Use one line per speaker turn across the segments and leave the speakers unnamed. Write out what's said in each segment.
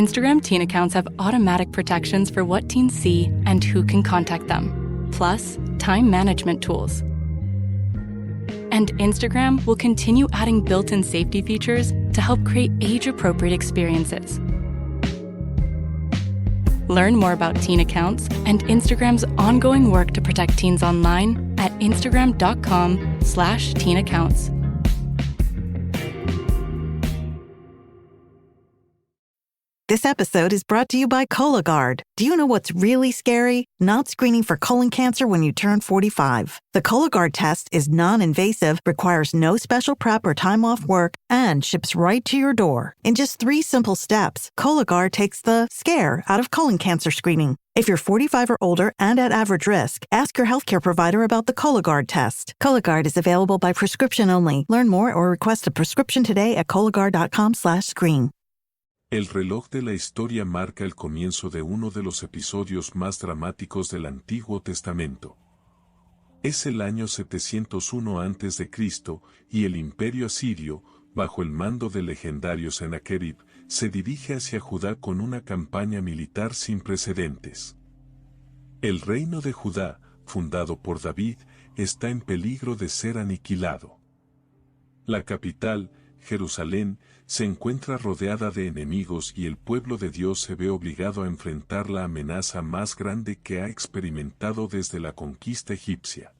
Instagram teen accounts have automatic protections for what teens see and who can contact them, plus time management tools. And Instagram will continue adding built-in safety features to help create age-appropriate experiences. Learn more about teen accounts and Instagram's ongoing work to protect teens online at instagram.com/teenaccounts.
This episode is brought to you by Cologuard. Do you know what's really scary? Not screening for colon cancer when you turn 45. The Cologuard test is non-invasive, requires no special prep or time off work, and ships right to your door. In just 3 simple steps, Cologuard takes the scare out of colon cancer screening. If you're 45 or older and at average risk, ask your healthcare provider about the Cologuard test. Cologuard is available by prescription only. Learn more or request a prescription today at cologuard.com/screen.
El reloj de la historia marca el comienzo de uno de los episodios más dramáticos del Antiguo Testamento. Es el año 701 a.C. y el imperio asirio, bajo el mando del legendario Sennacherib, se dirige hacia Judá con una campaña militar sin precedentes. El reino de Judá, fundado por David, está en peligro de ser aniquilado. La capital, Jerusalén, se encuentra rodeada de enemigos y el pueblo de Dios se ve obligado a enfrentar la amenaza más grande que ha experimentado desde la conquista egipcia.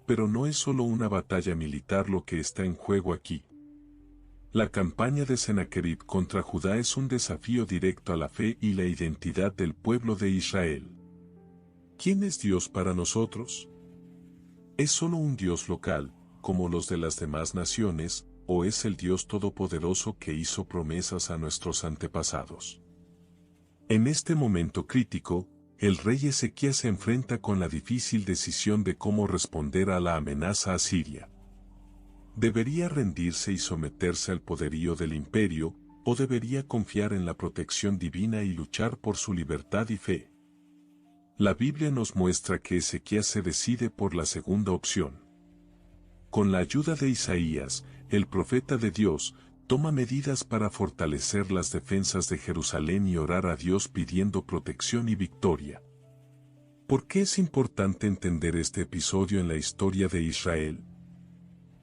Pero no es solo una batalla militar lo que está en juego aquí. La campaña de Sennacherib contra Judá es un desafío directo a la fe y la identidad del pueblo de Israel. ¿Quién es Dios para nosotros? ¿Es solo un Dios local, como los de las demás naciones, o es el Dios todopoderoso que hizo promesas a nuestros antepasados? En este momento crítico, el rey Ezequías se enfrenta con la difícil decisión de cómo responder a la amenaza asiria. ¿Debería rendirse y someterse al poderío del imperio, o debería confiar en la protección divina y luchar por su libertad y fe? La Biblia nos muestra que Ezequías se decide por la segunda opción. Con la ayuda de Isaías, el profeta de Dios, toma medidas para fortalecer las defensas de Jerusalén y orar a Dios pidiendo protección y victoria. ¿Por qué es importante entender este episodio en la historia de Israel?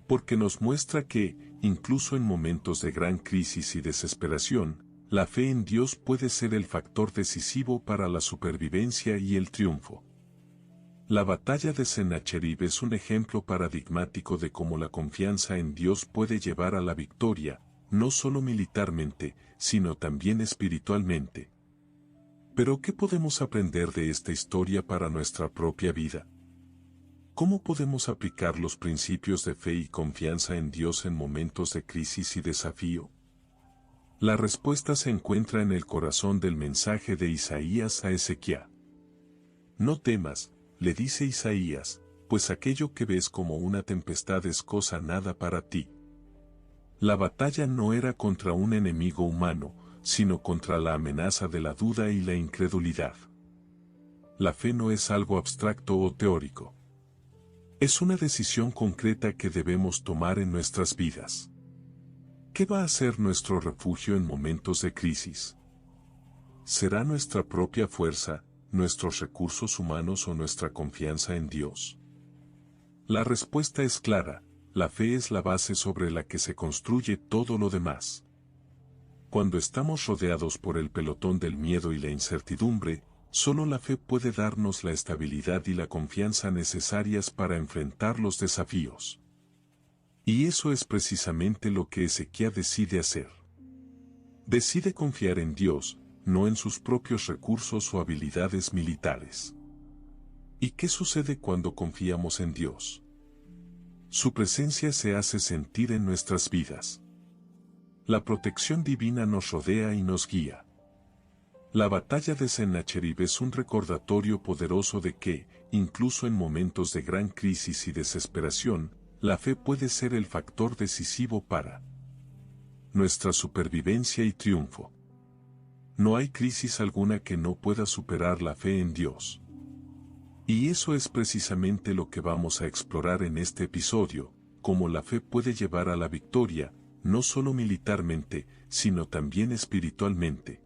Porque nos muestra que, incluso en momentos de gran crisis y desesperación, la fe en Dios puede ser el factor decisivo para la supervivencia y el triunfo. La batalla de Sennacherib es un ejemplo paradigmático de cómo la confianza en Dios puede llevar a la victoria, no solo militarmente, sino también espiritualmente. Pero ¿qué podemos aprender de esta historia para nuestra propia vida? ¿Cómo podemos aplicar los principios de fe y confianza en Dios en momentos de crisis y desafío? La respuesta se encuentra en el corazón del mensaje de Isaías a Ezequiel. No temas, le dice Isaías, pues aquello que ves como una tempestad es cosa nada para ti. La batalla no era contra un enemigo humano, sino contra la amenaza de la duda y la incredulidad. La fe no es algo abstracto o teórico. Es una decisión concreta que debemos tomar en nuestras vidas. ¿Qué va a ser nuestro refugio en momentos de crisis? ¿Será nuestra propia fuerza, nuestros recursos humanos o nuestra confianza en Dios? La respuesta es clara, la fe es la base sobre la que se construye todo lo demás. Cuando estamos rodeados por el pelotón del miedo y la incertidumbre, solo la fe puede darnos la estabilidad y la confianza necesarias para enfrentar los desafíos. Y eso es precisamente lo que Ezequiel decide hacer. Decide confiar en Dios, no en sus propios recursos o habilidades militares. ¿Y qué sucede cuando confiamos en Dios? Su presencia se hace sentir en nuestras vidas. La protección divina nos rodea y nos guía. La batalla de Sennacherib es un recordatorio poderoso de que, incluso en momentos de gran crisis y desesperación, la fe puede ser el factor decisivo para nuestra supervivencia y triunfo. No hay crisis alguna que no pueda superar la fe en Dios. Y eso es precisamente lo que vamos a explorar en este episodio, cómo la fe puede llevar a la victoria, no solo militarmente, sino también espiritualmente.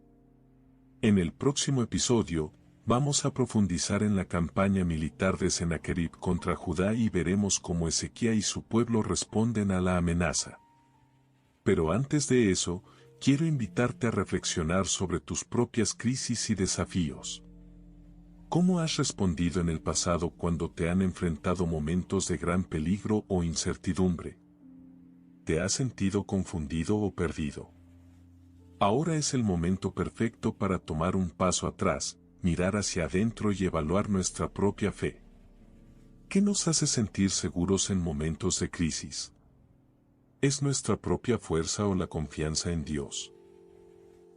En el próximo episodio, vamos a profundizar en la campaña militar de Sennacherib contra Judá y veremos cómo Ezequiel y su pueblo responden a la amenaza. Pero antes de eso, quiero invitarte a reflexionar sobre tus propias crisis y desafíos. ¿Cómo has respondido en el pasado cuando te han enfrentado momentos de gran peligro o incertidumbre? ¿Te has sentido confundido o perdido? Ahora es el momento perfecto para tomar un paso atrás, mirar hacia adentro y evaluar nuestra propia fe. ¿Qué nos hace sentir seguros en momentos de crisis? ¿Es nuestra propia fuerza o la confianza en Dios?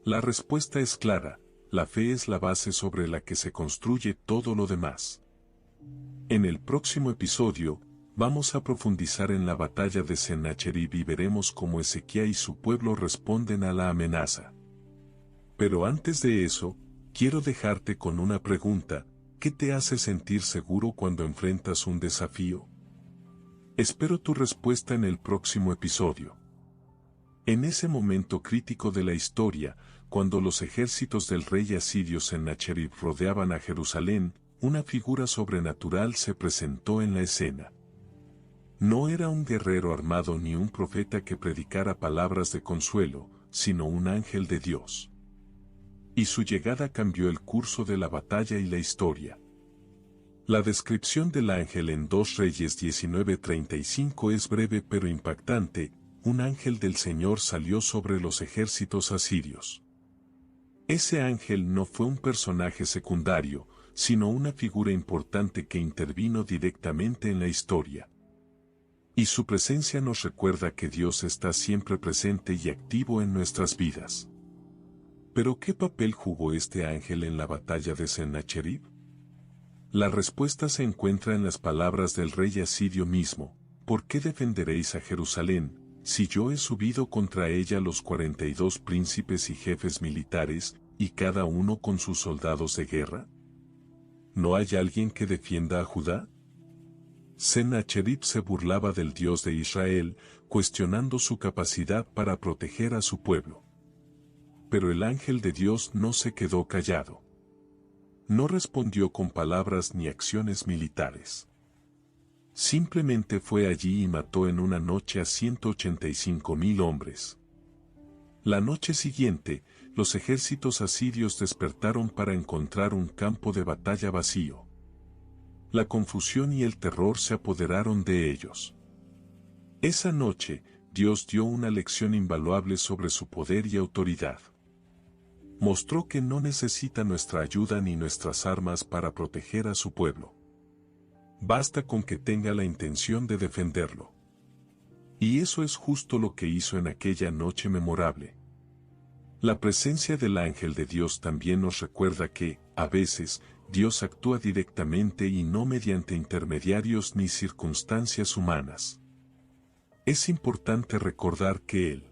La respuesta es clara, la fe es la base sobre la que se construye todo lo demás. En el próximo episodio, vamos a profundizar en la batalla de Sennacherib y veremos cómo Ezequiel y su pueblo responden a la amenaza. Pero antes de eso, quiero dejarte con una pregunta: ¿qué te hace sentir seguro cuando enfrentas un desafío? Espero tu respuesta en el próximo episodio. En ese momento crítico de la historia, cuando los ejércitos del rey asirio Sennacherib rodeaban a Jerusalén, una figura sobrenatural se presentó en la escena. No era un guerrero armado ni un profeta que predicara palabras de consuelo, sino un ángel de Dios. Y su llegada cambió el curso de la batalla y la historia. La descripción del ángel en 2 Reyes 19:35 es breve pero impactante: un ángel del Señor salió sobre los ejércitos asirios. Ese ángel no fue un personaje secundario, sino una figura importante que intervino directamente en la historia. Y su presencia nos recuerda que Dios está siempre presente y activo en nuestras vidas. ¿Pero qué papel jugó este ángel en la batalla de Sennacherib? La respuesta se encuentra en las palabras del rey asirio mismo: ¿por qué defenderéis a Jerusalén, si yo he subido contra ella los 42 príncipes y jefes militares, y cada uno con sus soldados de guerra? ¿No hay alguien que defienda a Judá? Sennacherib se burlaba del Dios de Israel, cuestionando su capacidad para proteger a su pueblo. Pero el ángel de Dios no se quedó callado. No respondió con palabras ni acciones militares. Simplemente fue allí y mató en una noche a 185,000 hombres. La noche siguiente, los ejércitos asirios despertaron para encontrar un campo de batalla vacío. La confusión y el terror se apoderaron de ellos. Esa noche, Dios dio una lección invaluable sobre su poder y autoridad. Mostró que no necesita nuestra ayuda ni nuestras armas para proteger a su pueblo. Basta con que tenga la intención de defenderlo. Y eso es justo lo que hizo en aquella noche memorable. La presencia del ángel de Dios también nos recuerda que, a veces, Dios actúa directamente y no mediante intermediarios ni circunstancias humanas. Es importante recordar que Él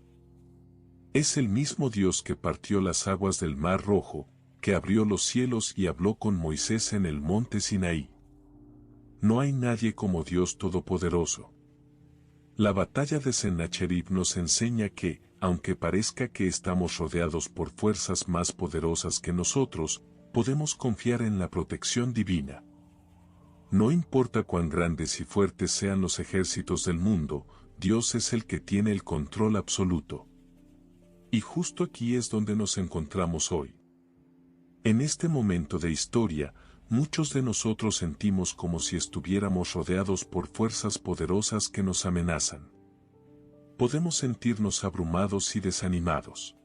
es el mismo Dios que partió las aguas del Mar Rojo, que abrió los cielos y habló con Moisés en el monte Sinaí. No hay nadie como Dios Todopoderoso. La batalla de Sennacherib nos enseña que, aunque parezca que estamos rodeados por fuerzas más poderosas que nosotros, podemos confiar en la protección divina. No importa cuán grandes y fuertes sean los ejércitos del mundo, Dios es el que tiene el control absoluto. Y justo aquí es donde nos encontramos hoy. En este momento de historia, muchos de nosotros sentimos como si estuviéramos rodeados por fuerzas poderosas que nos amenazan. Podemos sentirnos abrumados y desanimados.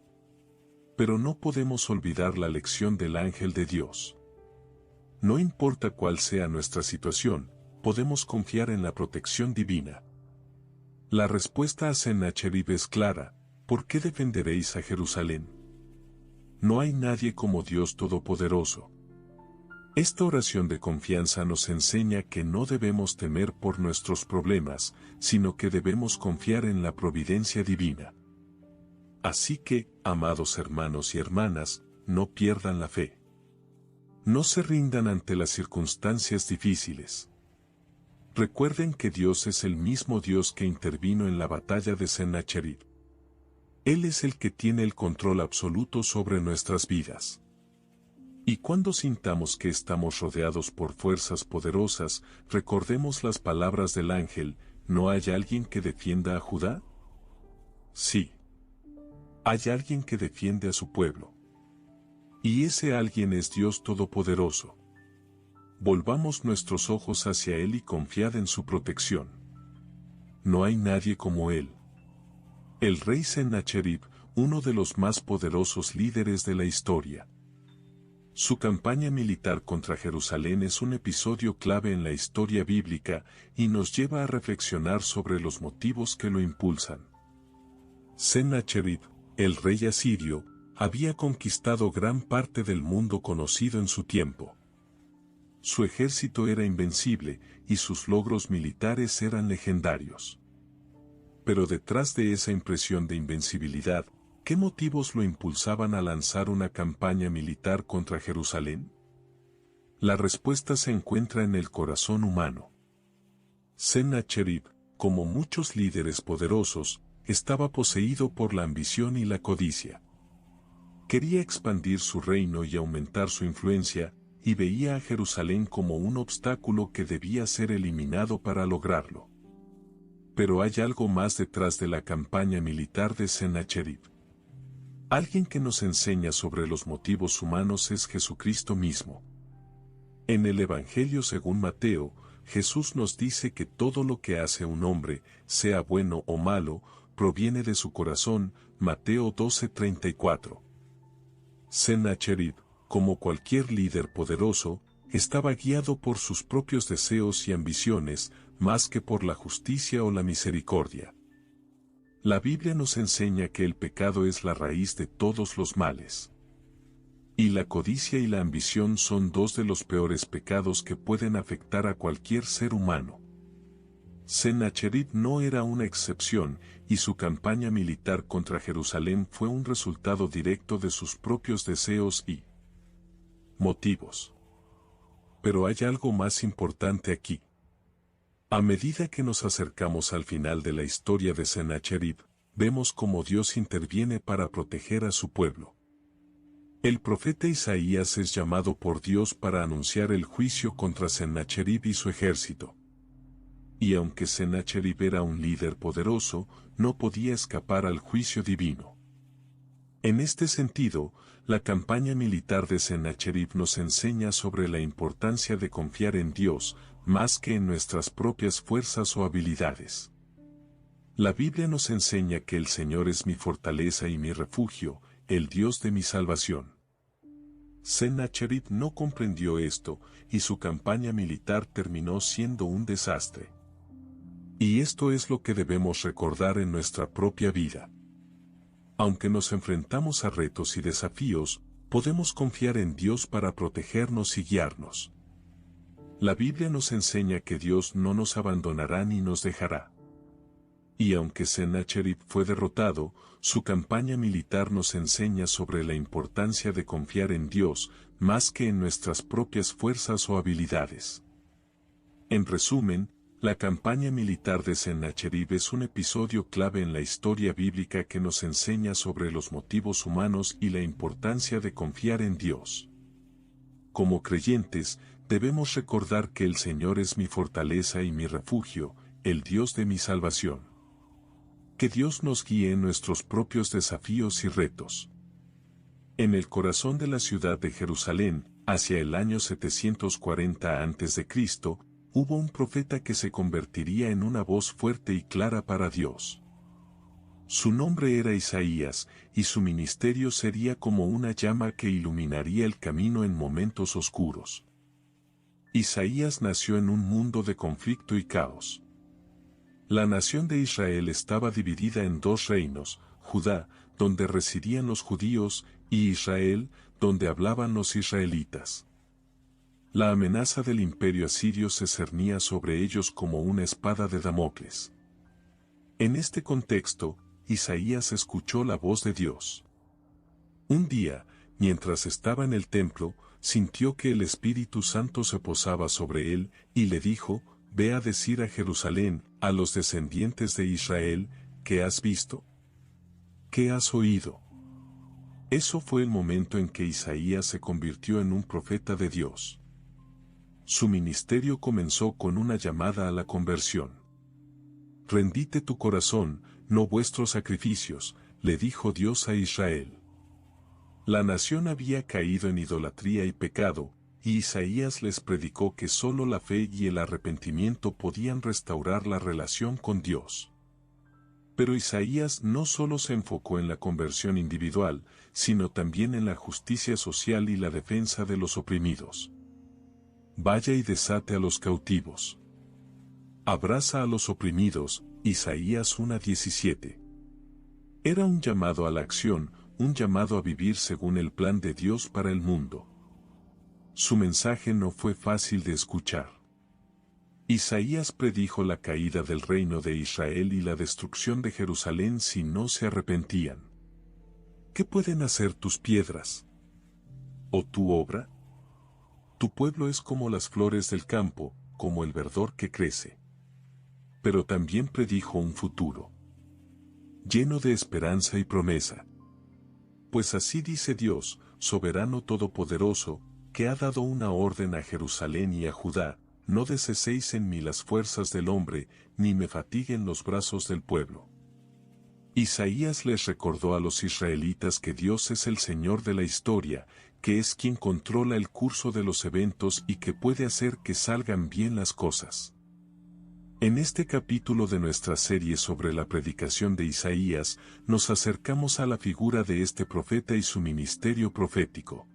Pero no podemos olvidar la lección del ángel de Dios. No importa cuál sea nuestra situación, podemos confiar en la protección divina. La respuesta a Sennacherib es clara: ¿por qué defenderéis a Jerusalén? No hay nadie como Dios Todopoderoso. Esta oración de confianza nos enseña que no debemos temer por nuestros problemas, sino que debemos confiar en la providencia divina. Así que, amados hermanos y hermanas, no pierdan la fe. No se rindan ante las circunstancias difíciles. Recuerden que Dios es el mismo Dios que intervino en la batalla de Sennacherib. Él es el que tiene el control absoluto sobre nuestras vidas. Y cuando sintamos que estamos rodeados por fuerzas poderosas, recordemos las palabras del ángel: ¿no hay alguien que defienda a Judá? Sí. Hay alguien que defiende a su pueblo. Y ese alguien es Dios Todopoderoso. Volvamos nuestros ojos hacia Él y confiad en su protección. No hay nadie como Él. El rey Sennacherib, uno de los más poderosos líderes de la historia. Su campaña militar contra Jerusalén es un episodio clave en la historia bíblica y nos lleva a reflexionar sobre los motivos que lo impulsan. Sennacherib, el rey asirio, había conquistado gran parte del mundo conocido en su tiempo. Su ejército era invencible y sus logros militares eran legendarios. Pero detrás de esa impresión de invencibilidad, ¿qué motivos lo impulsaban a lanzar una campaña militar contra Jerusalén? La respuesta se encuentra en el corazón humano. Sennacherib, como muchos líderes poderosos, estaba poseído por la ambición y la codicia. Quería expandir su reino y aumentar su influencia, y veía a Jerusalén como un obstáculo que debía ser eliminado para lograrlo. Pero hay algo más detrás de la campaña militar de Sennacherib. Alguien que nos enseña sobre los motivos humanos es Jesucristo mismo. En el Evangelio según Mateo, Jesús nos dice que todo lo que hace un hombre, sea bueno o malo, proviene de su corazón, Mateo 12:34. Sennacherib, como cualquier líder poderoso, estaba guiado por sus propios deseos y ambiciones, más que por la justicia o la misericordia. La Biblia nos enseña que el pecado es la raíz de todos los males. Y la codicia y la ambición son dos de los peores pecados que pueden afectar a cualquier ser humano. Sennacherib no era una excepción, y su campaña militar contra Jerusalén fue un resultado directo de sus propios deseos y motivos. Pero hay algo más importante aquí. A medida que nos acercamos al final de la historia de Sennacherib, vemos cómo Dios interviene para proteger a su pueblo. El profeta Isaías es llamado por Dios para anunciar el juicio contra Sennacherib y su ejército. Y aunque Sennacherib era un líder poderoso, no podía escapar al juicio divino. En este sentido, la campaña militar de Sennacherib nos enseña sobre la importancia de confiar en Dios, más que en nuestras propias fuerzas o habilidades. La Biblia nos enseña que el Señor es mi fortaleza y mi refugio, el Dios de mi salvación. Sennacherib no comprendió esto, y su campaña militar terminó siendo un desastre. Y esto es lo que debemos recordar en nuestra propia vida. Aunque nos enfrentamos a retos y desafíos, podemos confiar en Dios para protegernos y guiarnos. La Biblia nos enseña que Dios no nos abandonará ni nos dejará. Y aunque Sennacherib fue derrotado, su campaña militar nos enseña sobre la importancia de confiar en Dios, más que en nuestras propias fuerzas o habilidades. En resumen, la campaña militar de Sennacherib es un episodio clave en la historia bíblica que nos enseña sobre los motivos humanos y la importancia de confiar en Dios. Como creyentes, debemos recordar que el Señor es mi fortaleza y mi refugio, el Dios de mi salvación. Que Dios nos guíe en nuestros propios desafíos y retos. En el corazón de la ciudad de Jerusalén, hacia el año 740 a.C., hubo un profeta que se convertiría en una voz fuerte y clara para Dios. Su nombre era Isaías, y su ministerio sería como una llama que iluminaría el camino en momentos oscuros. Isaías nació en un mundo de conflicto y caos. La nación de Israel estaba dividida en dos reinos, Judá, donde residían los judíos, y Israel, donde hablaban los israelitas. La amenaza del imperio asirio se cernía sobre ellos como una espada de Damocles. En este contexto, Isaías escuchó la voz de Dios. Un día, mientras estaba en el templo, sintió que el Espíritu Santo se posaba sobre él, y le dijo: «Ve a decir a Jerusalén, a los descendientes de Israel, ¿qué has visto? ¿Qué has oído?» Eso fue el momento en que Isaías se convirtió en un profeta de Dios. Su ministerio comenzó con una llamada a la conversión. Rendite tu corazón, no vuestros sacrificios, le dijo Dios a Israel. La nación había caído en idolatría y pecado, y Isaías les predicó que solo la fe y el arrepentimiento podían restaurar la relación con Dios. Pero Isaías no solo se enfocó en la conversión individual, sino también en la justicia social y la defensa de los oprimidos. Vaya y desate a los cautivos. Abraza a los oprimidos, Isaías 1:17. Era un llamado a la acción, un llamado a vivir según el plan de Dios para el mundo. Su mensaje no fue fácil de escuchar. Isaías predijo la caída del reino de Israel y la destrucción de Jerusalén si no se arrepentían. ¿Qué pueden hacer tus piedras? ¿O tu obra? Tu pueblo es como las flores del campo, como el verdor que crece. Pero también predijo un futuro lleno de esperanza y promesa. Pues así dice Dios, soberano todopoderoso, que ha dado una orden a Jerusalén y a Judá: no desecéis en mí las fuerzas del hombre, ni me fatiguen los brazos del pueblo. Isaías les recordó a los israelitas que Dios es el Señor de la historia, que es quien controla el curso de los eventos y que puede hacer que salgan bien las cosas. En este capítulo de nuestra serie sobre la predicación de Isaías, nos acercamos a la figura de este profeta y su ministerio profético.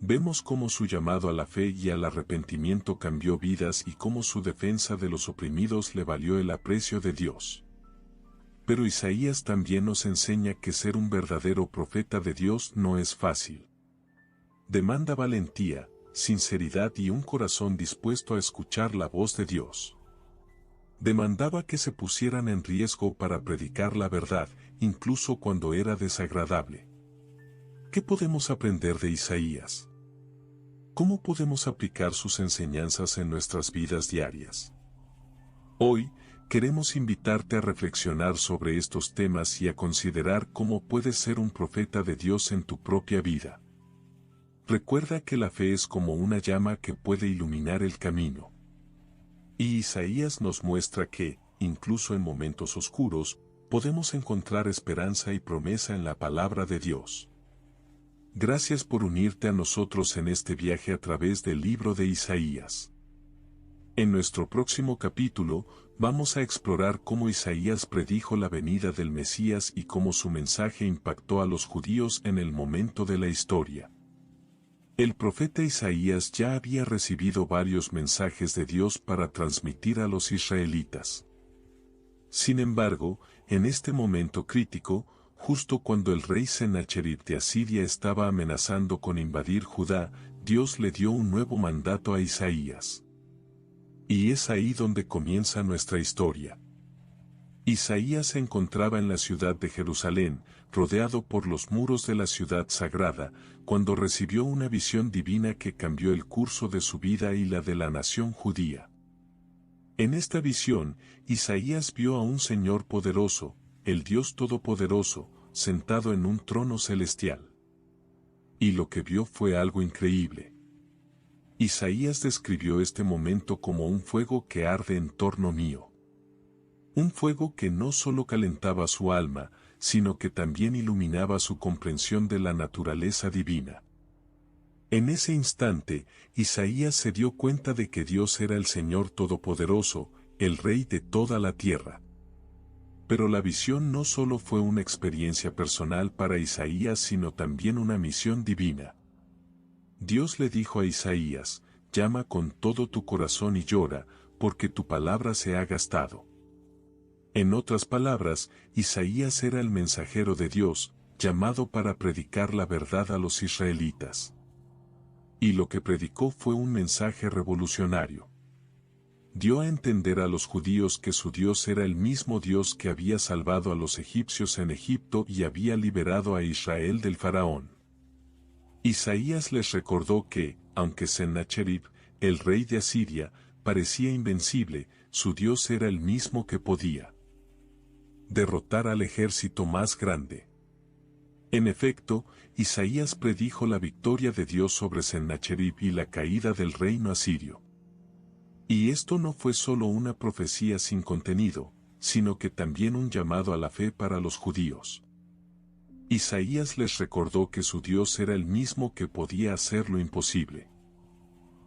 Vemos cómo su llamado a la fe y al arrepentimiento cambió vidas y cómo su defensa de los oprimidos le valió el aprecio de Dios. Pero Isaías también nos enseña que ser un verdadero profeta de Dios no es fácil. Demanda valentía, sinceridad y un corazón dispuesto a escuchar la voz de Dios. Demandaba que se pusieran en riesgo para predicar la verdad, incluso cuando era desagradable. ¿Qué podemos aprender de Isaías? ¿Cómo podemos aplicar sus enseñanzas en nuestras vidas diarias? Hoy, queremos invitarte a reflexionar sobre estos temas y a considerar cómo puedes ser un profeta de Dios en tu propia vida. Recuerda que la fe es como una llama que puede iluminar el camino. Y Isaías nos muestra que, incluso en momentos oscuros, podemos encontrar esperanza y promesa en la palabra de Dios. Gracias por unirte a nosotros en este viaje a través del libro de Isaías. En nuestro próximo capítulo, vamos a explorar cómo Isaías predijo la venida del Mesías y cómo su mensaje impactó a los judíos en el momento de la historia. El profeta Isaías ya había recibido varios mensajes de Dios para transmitir a los israelitas. Sin embargo, en este momento crítico, justo cuando el rey Sennacherib de Asiria estaba amenazando con invadir Judá, Dios le dio un nuevo mandato a Isaías. Y es ahí donde comienza nuestra historia. Isaías se encontraba en la ciudad de Jerusalén, rodeado por los muros de la ciudad sagrada, cuando recibió una visión divina que cambió el curso de su vida y la de la nación judía. En esta visión, Isaías vio a un Señor poderoso, el Dios Todopoderoso, sentado en un trono celestial. Y lo que vio fue algo increíble. Isaías describió este momento como un fuego que arde en torno mío. Un fuego que no solo calentaba su alma, sino que también iluminaba su comprensión de la naturaleza divina. En ese instante, Isaías se dio cuenta de que Dios era el Señor Todopoderoso, el Rey de toda la tierra. Pero la visión no solo fue una experiencia personal para Isaías, sino también una misión divina. Dios le dijo a Isaías: llama con todo tu corazón y llora, porque tu palabra se ha gastado. En otras palabras, Isaías era el mensajero de Dios, llamado para predicar la verdad a los israelitas. Y lo que predicó fue un mensaje revolucionario. Dio a entender a los judíos que su Dios era el mismo Dios que había salvado a los egipcios en Egipto y había liberado a Israel del faraón. Isaías les recordó que, aunque Sennacherib, el rey de Asiria, parecía invencible, su Dios era el mismo que podía derrotar al ejército más grande. En efecto, Isaías predijo la victoria de Dios sobre Sennacherib y la caída del reino asirio. Y esto no fue solo una profecía sin contenido, sino que también un llamado a la fe para los judíos. Isaías les recordó que su Dios era el mismo que podía hacer lo imposible.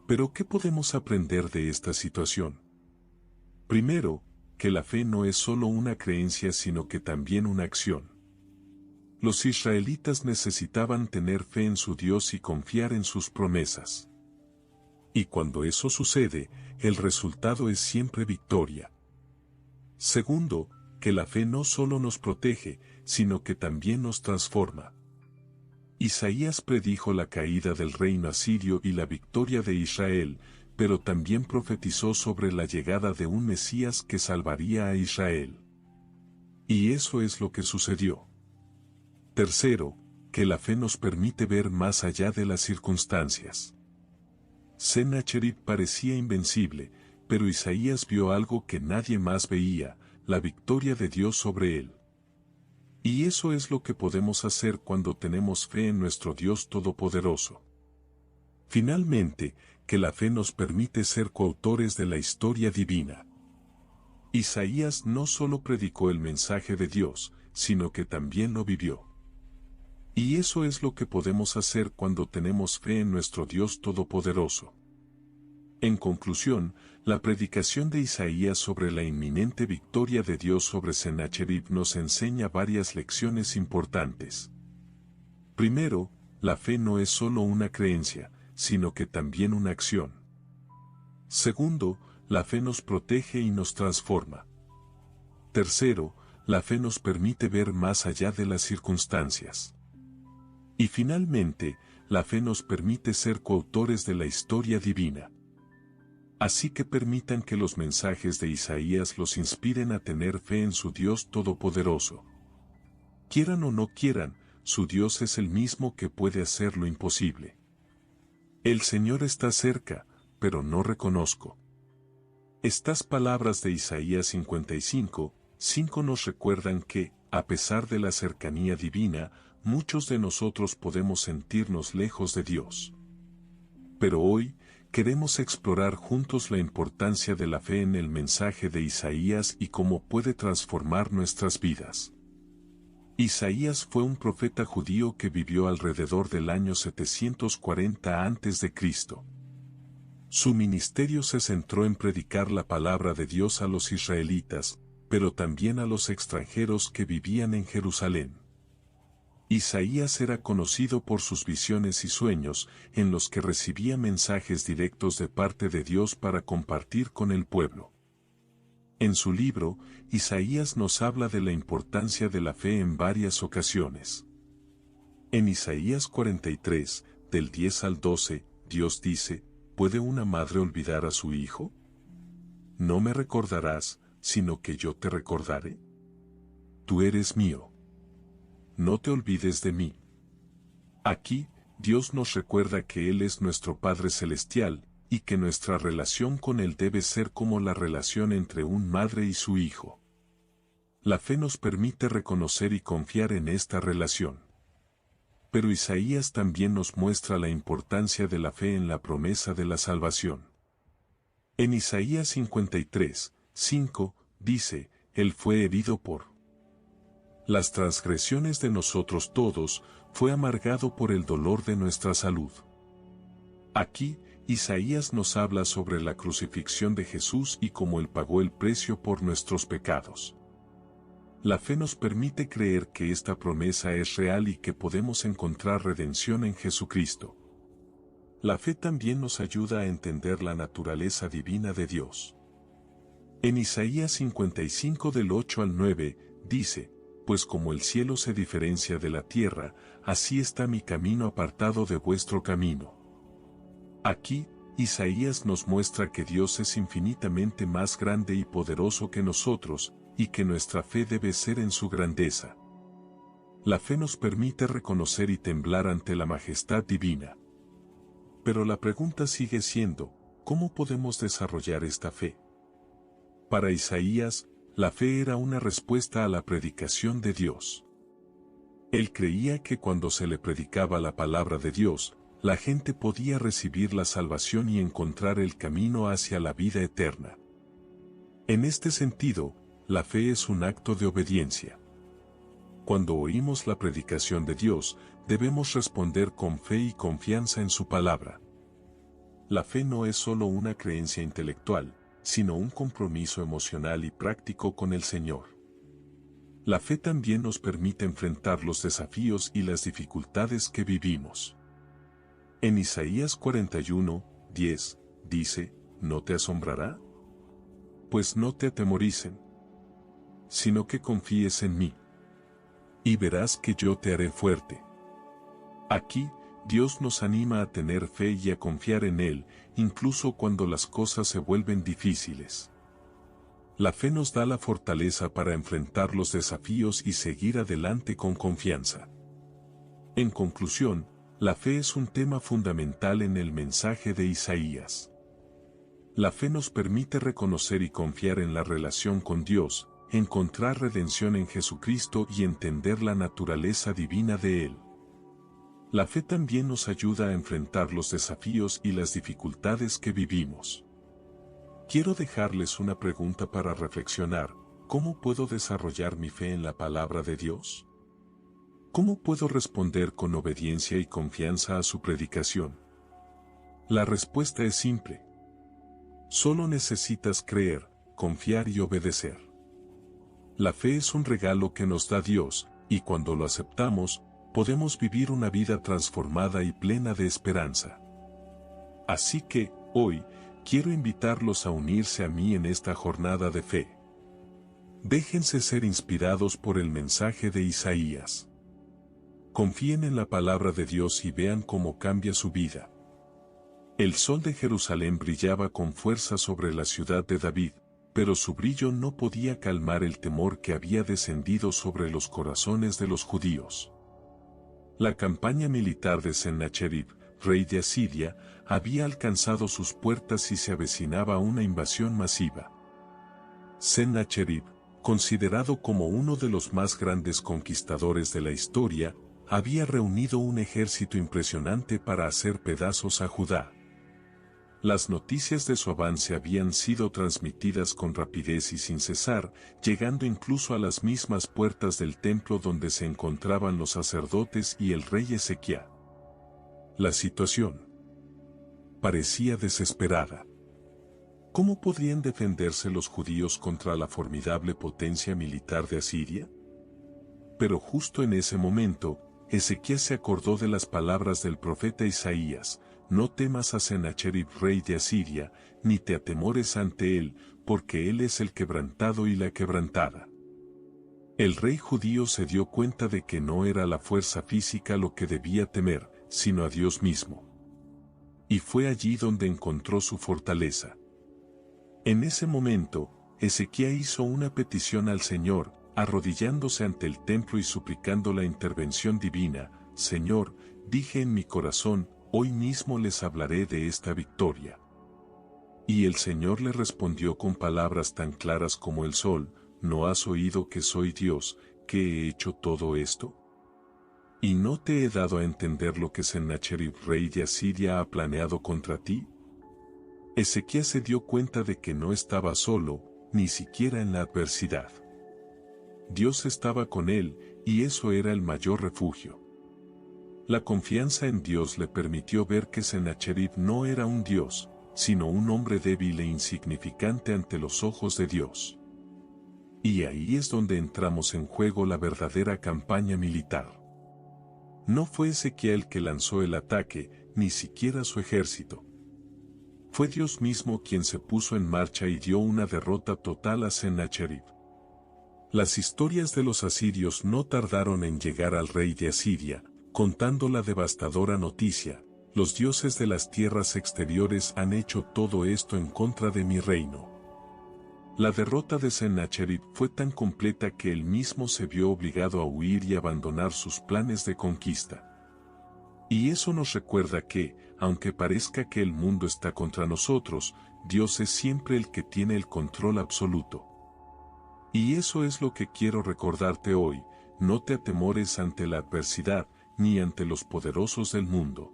Pero ¿qué podemos aprender de esta situación? Primero, que la fe no es solo una creencia sino que también una acción. Los israelitas necesitaban tener fe en su Dios y confiar en sus promesas. Y cuando eso sucede, el resultado es siempre victoria. Segundo, que la fe no solo nos protege, sino que también nos transforma. Isaías predijo la caída del reino asirio y la victoria de Israel, pero también profetizó sobre la llegada de un Mesías que salvaría a Israel. Y eso es lo que sucedió. Tercero, que la fe nos permite ver más allá de las circunstancias. Sennacherib parecía invencible, pero Isaías vio algo que nadie más veía, la victoria de Dios sobre él. Y eso es lo que podemos hacer cuando tenemos fe en nuestro Dios Todopoderoso. Finalmente, que la fe nos permite ser coautores de la historia divina. Isaías no solo predicó el mensaje de Dios, sino que también lo vivió. Y eso es lo que podemos hacer cuando tenemos fe en nuestro Dios Todopoderoso. En conclusión, la predicación de Isaías sobre la inminente victoria de Dios sobre Sennacherib nos enseña varias lecciones importantes. Primero, la fe no es solo una creencia, sino que también una acción. Segundo, la fe nos protege y nos transforma. Tercero, la fe nos permite ver más allá de las circunstancias. Y finalmente, la fe nos permite ser coautores de la historia divina. Así que permitan que los mensajes de Isaías los inspiren a tener fe en su Dios Todopoderoso. Quieran o no quieran, su Dios es el mismo que puede hacer lo imposible. El Señor está cerca, pero no reconozco. Estas palabras de Isaías 55:5 nos recuerdan que, a pesar de la cercanía divina, muchos de nosotros podemos sentirnos lejos de Dios. Pero hoy, queremos explorar juntos la importancia de la fe en el mensaje de Isaías y cómo puede transformar nuestras vidas. Isaías fue un profeta judío que vivió alrededor del año 740 a.C. Su ministerio se centró en predicar la palabra de Dios a los israelitas, pero también a los extranjeros que vivían en Jerusalén. Isaías era conocido por sus visiones y sueños, en los que recibía mensajes directos de parte de Dios para compartir con el pueblo. En su libro, Isaías nos habla de la importancia de la fe en varias ocasiones. En Isaías 43, del 10 al 12, Dios dice, ¿puede una madre olvidar a su hijo? No me recordarás, sino que yo te recordaré. Tú eres mío. No te olvides de mí. Aquí, Dios nos recuerda que Él es nuestro Padre Celestial, y que nuestra relación con Él debe ser como la relación entre un madre y su hijo. La fe nos permite reconocer y confiar en esta relación. Pero Isaías también nos muestra la importancia de la fe en la promesa de la salvación. En Isaías 53:5, dice, Él fue herido por las transgresiones de nosotros todos, fue amargado por el dolor de nuestra salud. Aquí, Isaías nos habla sobre la crucifixión de Jesús y cómo Él pagó el precio por nuestros pecados. La fe nos permite creer que esta promesa es real y que podemos encontrar redención en Jesucristo. La fe también nos ayuda a entender la naturaleza divina de Dios. En Isaías 55 del 8 al 9, dice, pues como el cielo se diferencia de la tierra, así está mi camino apartado de vuestro camino. Aquí, Isaías nos muestra que Dios es infinitamente más grande y poderoso que nosotros, y que nuestra fe debe ser en su grandeza. La fe nos permite reconocer y temblar ante la majestad divina. Pero la pregunta sigue siendo, ¿cómo podemos desarrollar esta fe? Para Isaías, la fe era una respuesta a la predicación de Dios. Él creía que cuando se le predicaba la palabra de Dios, la gente podía recibir la salvación y encontrar el camino hacia la vida eterna. En este sentido, la fe es un acto de obediencia. Cuando oímos la predicación de Dios, debemos responder con fe y confianza en su palabra. La fe no es solo una creencia intelectual, sino un compromiso emocional y práctico con el Señor. La fe también nos permite enfrentar los desafíos y las dificultades que vivimos. En Isaías 41:10, dice, ¿no te asombrará? Pues no te atemoricen, sino que confíes en mí. Y verás que yo te haré fuerte. Aquí, Dios nos anima a tener fe y a confiar en Él, incluso cuando las cosas se vuelven difíciles. La fe nos da la fortaleza para enfrentar los desafíos y seguir adelante con confianza. En conclusión, la fe es un tema fundamental en el mensaje de Isaías. La fe nos permite reconocer y confiar en la relación con Dios, encontrar redención en Jesucristo y entender la naturaleza divina de Él. La fe también nos ayuda a enfrentar los desafíos y las dificultades que vivimos. Quiero dejarles una pregunta para reflexionar: ¿cómo puedo desarrollar mi fe en la palabra de Dios? ¿Cómo puedo responder con obediencia y confianza a su predicación? La respuesta es simple. Solo necesitas creer, confiar y obedecer. La fe es un regalo que nos da Dios, y cuando lo aceptamos, podemos vivir una vida transformada y plena de esperanza. Así que, hoy, quiero invitarlos a unirse a mí en esta jornada de fe. Déjense ser inspirados por el mensaje de Isaías. Confíen en la palabra de Dios y vean cómo cambia su vida. El sol de Jerusalén brillaba con fuerza sobre la ciudad de David, pero su brillo no podía calmar el temor que había descendido sobre los corazones de los judíos. La campaña militar de Sennacherib, rey de Asiria, había alcanzado sus puertas y se avecinaba una invasión masiva. Sennacherib, considerado como uno de los más grandes conquistadores de la historia, había reunido un ejército impresionante para hacer pedazos a Judá. Las noticias de su avance habían sido transmitidas con rapidez y sin cesar, llegando incluso a las mismas puertas del templo donde se encontraban los sacerdotes y el rey Ezequiel. La situación parecía desesperada. ¿Cómo podrían defenderse los judíos contra la formidable potencia militar de Asiria? Pero justo en ese momento, Ezequiel se acordó de las palabras del profeta Isaías: no temas a Sennacherib rey de Asiria, ni te atemores ante él, porque él es el quebrantado y la quebrantada. El rey judío se dio cuenta de que no era la fuerza física lo que debía temer, sino a Dios mismo. Y fue allí donde encontró su fortaleza. En ese momento, Ezequiel hizo una petición al Señor, arrodillándose ante el templo y suplicando la intervención divina: Señor, dije en mi corazón, hoy mismo les hablaré de esta victoria. Y el Señor le respondió con palabras tan claras como el sol: ¿no has oído que soy Dios, que he hecho todo esto? ¿Y no te he dado a entender lo que Sennacherib rey de Asiria ha planeado contra ti? Ezequiel se dio cuenta de que no estaba solo, ni siquiera en la adversidad. Dios estaba con él, y eso era el mayor refugio. La confianza en Dios le permitió ver que Sennacherib no era un dios, sino un hombre débil e insignificante ante los ojos de Dios. Y ahí es donde entramos en juego la verdadera campaña militar. No fue Ezequiel que lanzó el ataque, ni siquiera su ejército. Fue Dios mismo quien se puso en marcha y dio una derrota total a Sennacherib. Las historias de los asirios no tardaron en llegar al rey de Asiria, contando la devastadora noticia: los dioses de las tierras exteriores han hecho todo esto en contra de mi reino. La derrota de Sennacherib fue tan completa que él mismo se vio obligado a huir y abandonar sus planes de conquista. Y eso nos recuerda que, aunque parezca que el mundo está contra nosotros, Dios es siempre el que tiene el control absoluto. Y eso es lo que quiero recordarte hoy: no te atemores ante la adversidad, ni ante los poderosos del mundo.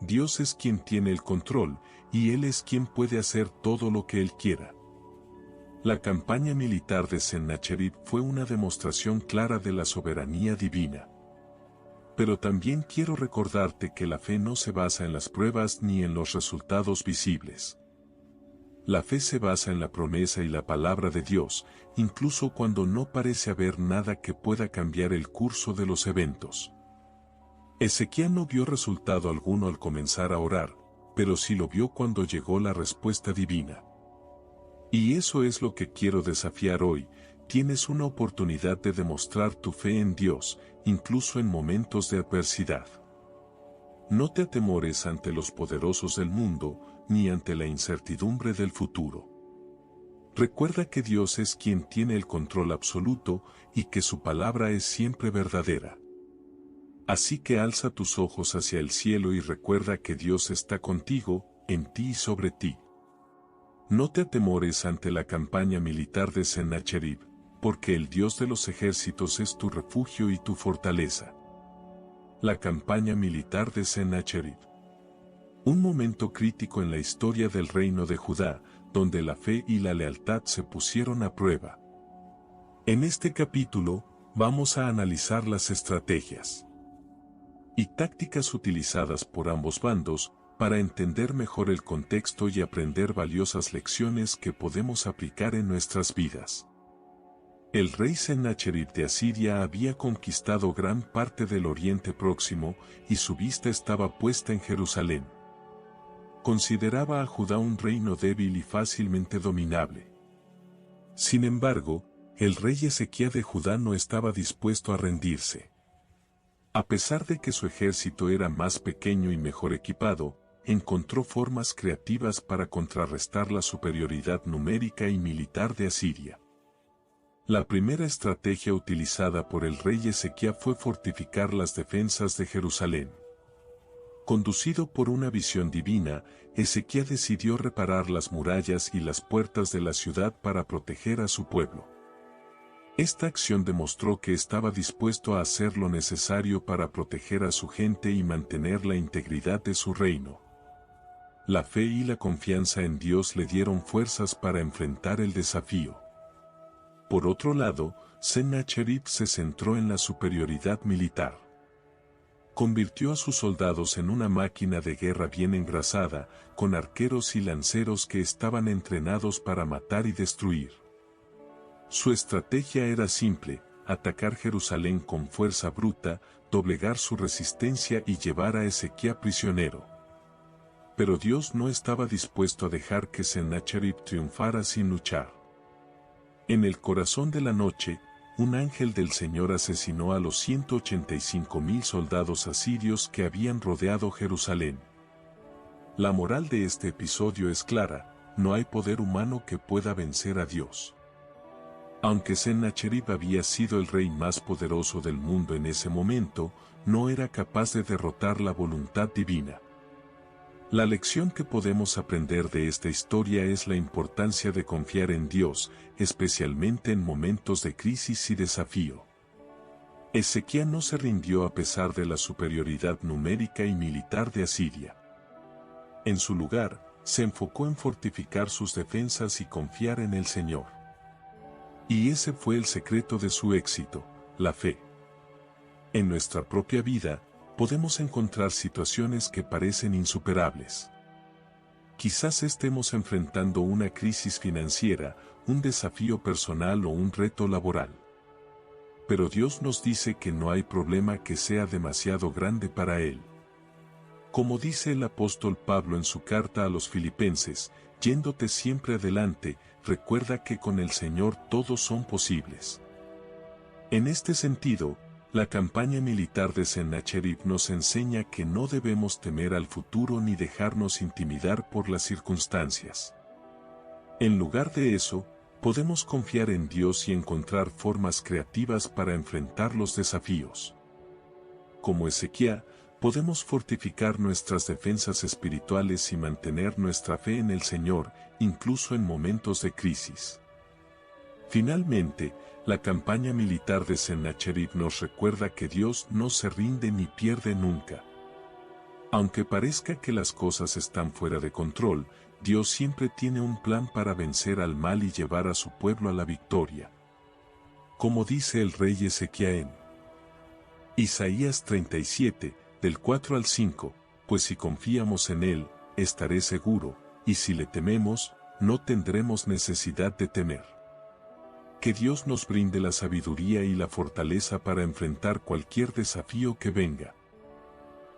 Dios es quien tiene el control, y Él es quien puede hacer todo lo que Él quiera. La campaña militar de Sennacherib fue una demostración clara de la soberanía divina. Pero también quiero recordarte que la fe no se basa en las pruebas ni en los resultados visibles. La fe se basa en la promesa y la palabra de Dios, incluso cuando no parece haber nada que pueda cambiar el curso de los eventos. Ezequiel no vio resultado alguno al comenzar a orar, pero sí lo vio cuando llegó la respuesta divina. Y eso es lo que quiero desafiar hoy. Tienes una oportunidad de demostrar tu fe en Dios, incluso en momentos de adversidad. No te atemores ante los poderosos del mundo, ni ante la incertidumbre del futuro. Recuerda que Dios es quien tiene el control absoluto y que su palabra es siempre verdadera. Así que alza tus ojos hacia el cielo y recuerda que Dios está contigo, en ti y sobre ti. No te atemores ante la campaña militar de Sennacherib, porque el Dios de los ejércitos es tu refugio y tu fortaleza. La campaña militar de Sennacherib. Un momento crítico en la historia del reino de Judá, donde la fe y la lealtad se pusieron a prueba. En este capítulo, vamos a analizar las estrategias y tácticas utilizadas por ambos bandos, para entender mejor el contexto y aprender valiosas lecciones que podemos aplicar en nuestras vidas. El rey Sennacherib de Asiria había conquistado gran parte del Oriente Próximo y su vista estaba puesta en Jerusalén. Consideraba a Judá un reino débil y fácilmente dominable. Sin embargo, el rey Ezequiel de Judá no estaba dispuesto a rendirse. A pesar de que su ejército era más pequeño y mejor equipado, encontró formas creativas para contrarrestar la superioridad numérica y militar de Asiria. La primera estrategia utilizada por el rey Ezequiel fue fortificar las defensas de Jerusalén. Conducido por una visión divina, Ezequiel decidió reparar las murallas y las puertas de la ciudad para proteger a su pueblo. Esta acción demostró que estaba dispuesto a hacer lo necesario para proteger a su gente y mantener la integridad de su reino. La fe y la confianza en Dios le dieron fuerzas para enfrentar el desafío. Por otro lado, Sennacherib se centró en la superioridad militar. Convirtió a sus soldados en una máquina de guerra bien engrasada, con arqueros y lanceros que estaban entrenados para matar y destruir. Su estrategia era simple: atacar Jerusalén con fuerza bruta, doblegar su resistencia y llevar a Ezequiel prisionero. Pero Dios no estaba dispuesto a dejar que Sennacherib triunfara sin luchar. En el corazón de la noche, un ángel del Señor asesinó a los 185,000 soldados asirios que habían rodeado Jerusalén. La moral de este episodio es clara: no hay poder humano que pueda vencer a Dios. Aunque Sennacherib había sido el rey más poderoso del mundo en ese momento, no era capaz de derrotar la voluntad divina. La lección que podemos aprender de esta historia es la importancia de confiar en Dios, especialmente en momentos de crisis y desafío. Ezequiel no se rindió a pesar de la superioridad numérica y militar de Asiria. En su lugar, se enfocó en fortificar sus defensas y confiar en el Señor. Y ese fue el secreto de su éxito: la fe. En nuestra propia vida, podemos encontrar situaciones que parecen insuperables. Quizás estemos enfrentando una crisis financiera, un desafío personal o un reto laboral. Pero Dios nos dice que no hay problema que sea demasiado grande para Él. Como dice el apóstol Pablo en su carta a los Filipenses: yéndote siempre adelante, recuerda que con el Señor todos son posibles. En este sentido, la campaña militar de Sennacherib nos enseña que no debemos temer al futuro ni dejarnos intimidar por las circunstancias. En lugar de eso, podemos confiar en Dios y encontrar formas creativas para enfrentar los desafíos. Como Ezequiel, podemos fortificar nuestras defensas espirituales y mantener nuestra fe en el Señor, incluso en momentos de crisis. Finalmente, la campaña militar de Sennacherib nos recuerda que Dios no se rinde ni pierde nunca. Aunque parezca que las cosas están fuera de control, Dios siempre tiene un plan para vencer al mal y llevar a su pueblo a la victoria. Como dice el rey Ezequiel en Isaías 37, del 4 al 5, pues si confiamos en Él, estaré seguro, y si le tememos, no tendremos necesidad de temer. Que Dios nos brinde la sabiduría y la fortaleza para enfrentar cualquier desafío que venga.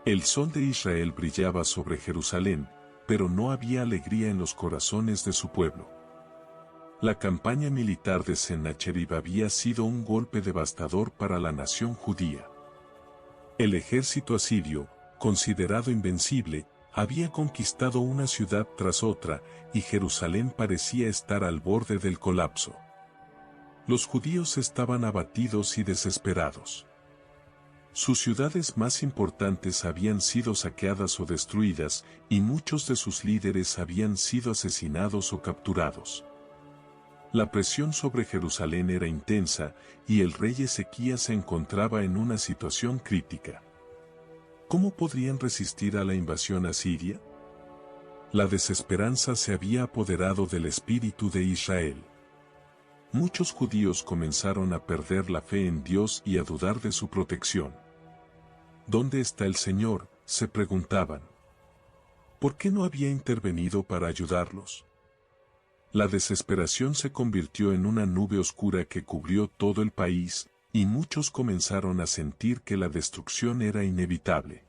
El sol de Israel brillaba sobre Jerusalén, pero no había alegría en los corazones de su pueblo. La campaña militar de Sennacherib había sido un golpe devastador para la nación judía. El ejército asirio, considerado invencible, había conquistado una ciudad tras otra, y Jerusalén parecía estar al borde del colapso. Los judíos estaban abatidos y desesperados. Sus ciudades más importantes habían sido saqueadas o destruidas, y muchos de sus líderes habían sido asesinados o capturados. La presión sobre Jerusalén era intensa, y el rey Ezequías se encontraba en una situación crítica. ¿Cómo podrían resistir a la invasión asiria? La desesperanza se había apoderado del espíritu de Israel. Muchos judíos comenzaron a perder la fe en Dios y a dudar de su protección. ¿Dónde está el Señor?, se preguntaban. ¿Por qué no había intervenido para ayudarlos? La desesperación se convirtió en una nube oscura que cubrió todo el país, y muchos comenzaron a sentir que la destrucción era inevitable.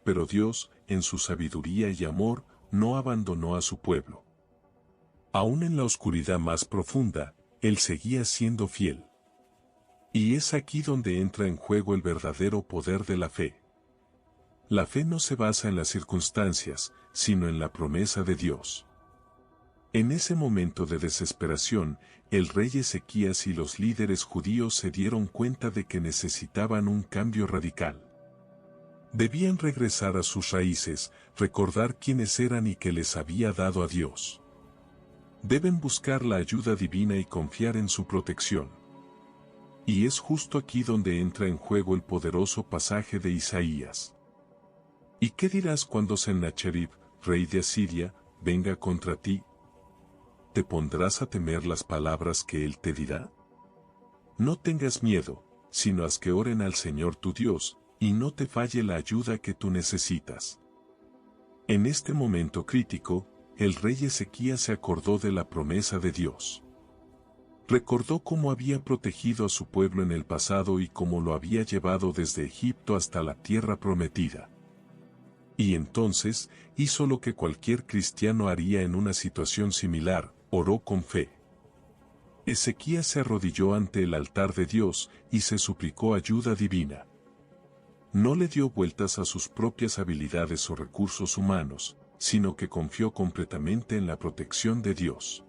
Pero Dios, en su sabiduría y amor, no abandonó a su pueblo. Aún en la oscuridad más profunda, Él seguía siendo fiel. Y es aquí donde entra en juego el verdadero poder de la fe. La fe no se basa en las circunstancias, sino en la promesa de Dios. En ese momento de desesperación, el rey Ezequías y los líderes judíos se dieron cuenta de que necesitaban un cambio radical. Debían regresar a sus raíces, recordar quiénes eran y que les había dado a Dios. Deben buscar la ayuda divina y confiar en su protección. Y es justo aquí donde entra en juego el poderoso pasaje de Isaías. ¿Y qué dirás cuando Sennacherib, rey de Asiria, venga contra ti? ¿Te pondrás a temer las palabras que él te dirá? No tengas miedo, sino haz que oren al Señor tu Dios, y no te falle la ayuda que tú necesitas. En este momento crítico, el rey Ezequías se acordó de la promesa de Dios. Recordó cómo había protegido a su pueblo en el pasado y cómo lo había llevado desde Egipto hasta la tierra prometida. Y entonces, hizo lo que cualquier cristiano haría en una situación similar: oró con fe. Ezequías se arrodilló ante el altar de Dios y se suplicó ayuda divina. No le dio vueltas a sus propias habilidades o recursos humanos, sino que confió completamente en la protección de Dios.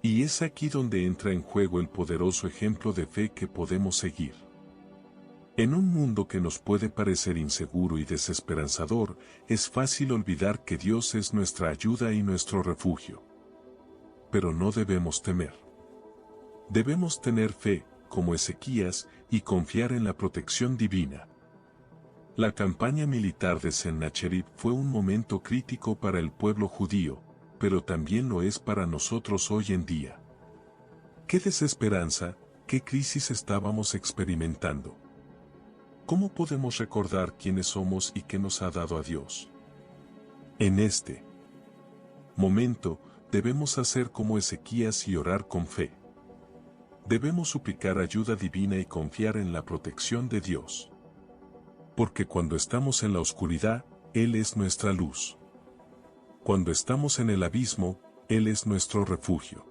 Y es aquí donde entra en juego el poderoso ejemplo de fe que podemos seguir. En un mundo que nos puede parecer inseguro y desesperanzador, es fácil olvidar que Dios es nuestra ayuda y nuestro refugio. Pero no debemos temer. Debemos tener fe, como Ezequías, y confiar en la protección divina. La campaña militar de Sennacherib fue un momento crítico para el pueblo judío, pero también lo es para nosotros hoy en día. ¿Qué desesperanza, qué crisis estábamos experimentando? ¿Cómo podemos recordar quiénes somos y qué nos ha dado a Dios? En este momento, debemos hacer como Ezequías y orar con fe. Debemos suplicar ayuda divina y confiar en la protección de Dios. Porque cuando estamos en la oscuridad, Él es nuestra luz. Cuando estamos en el abismo, Él es nuestro refugio.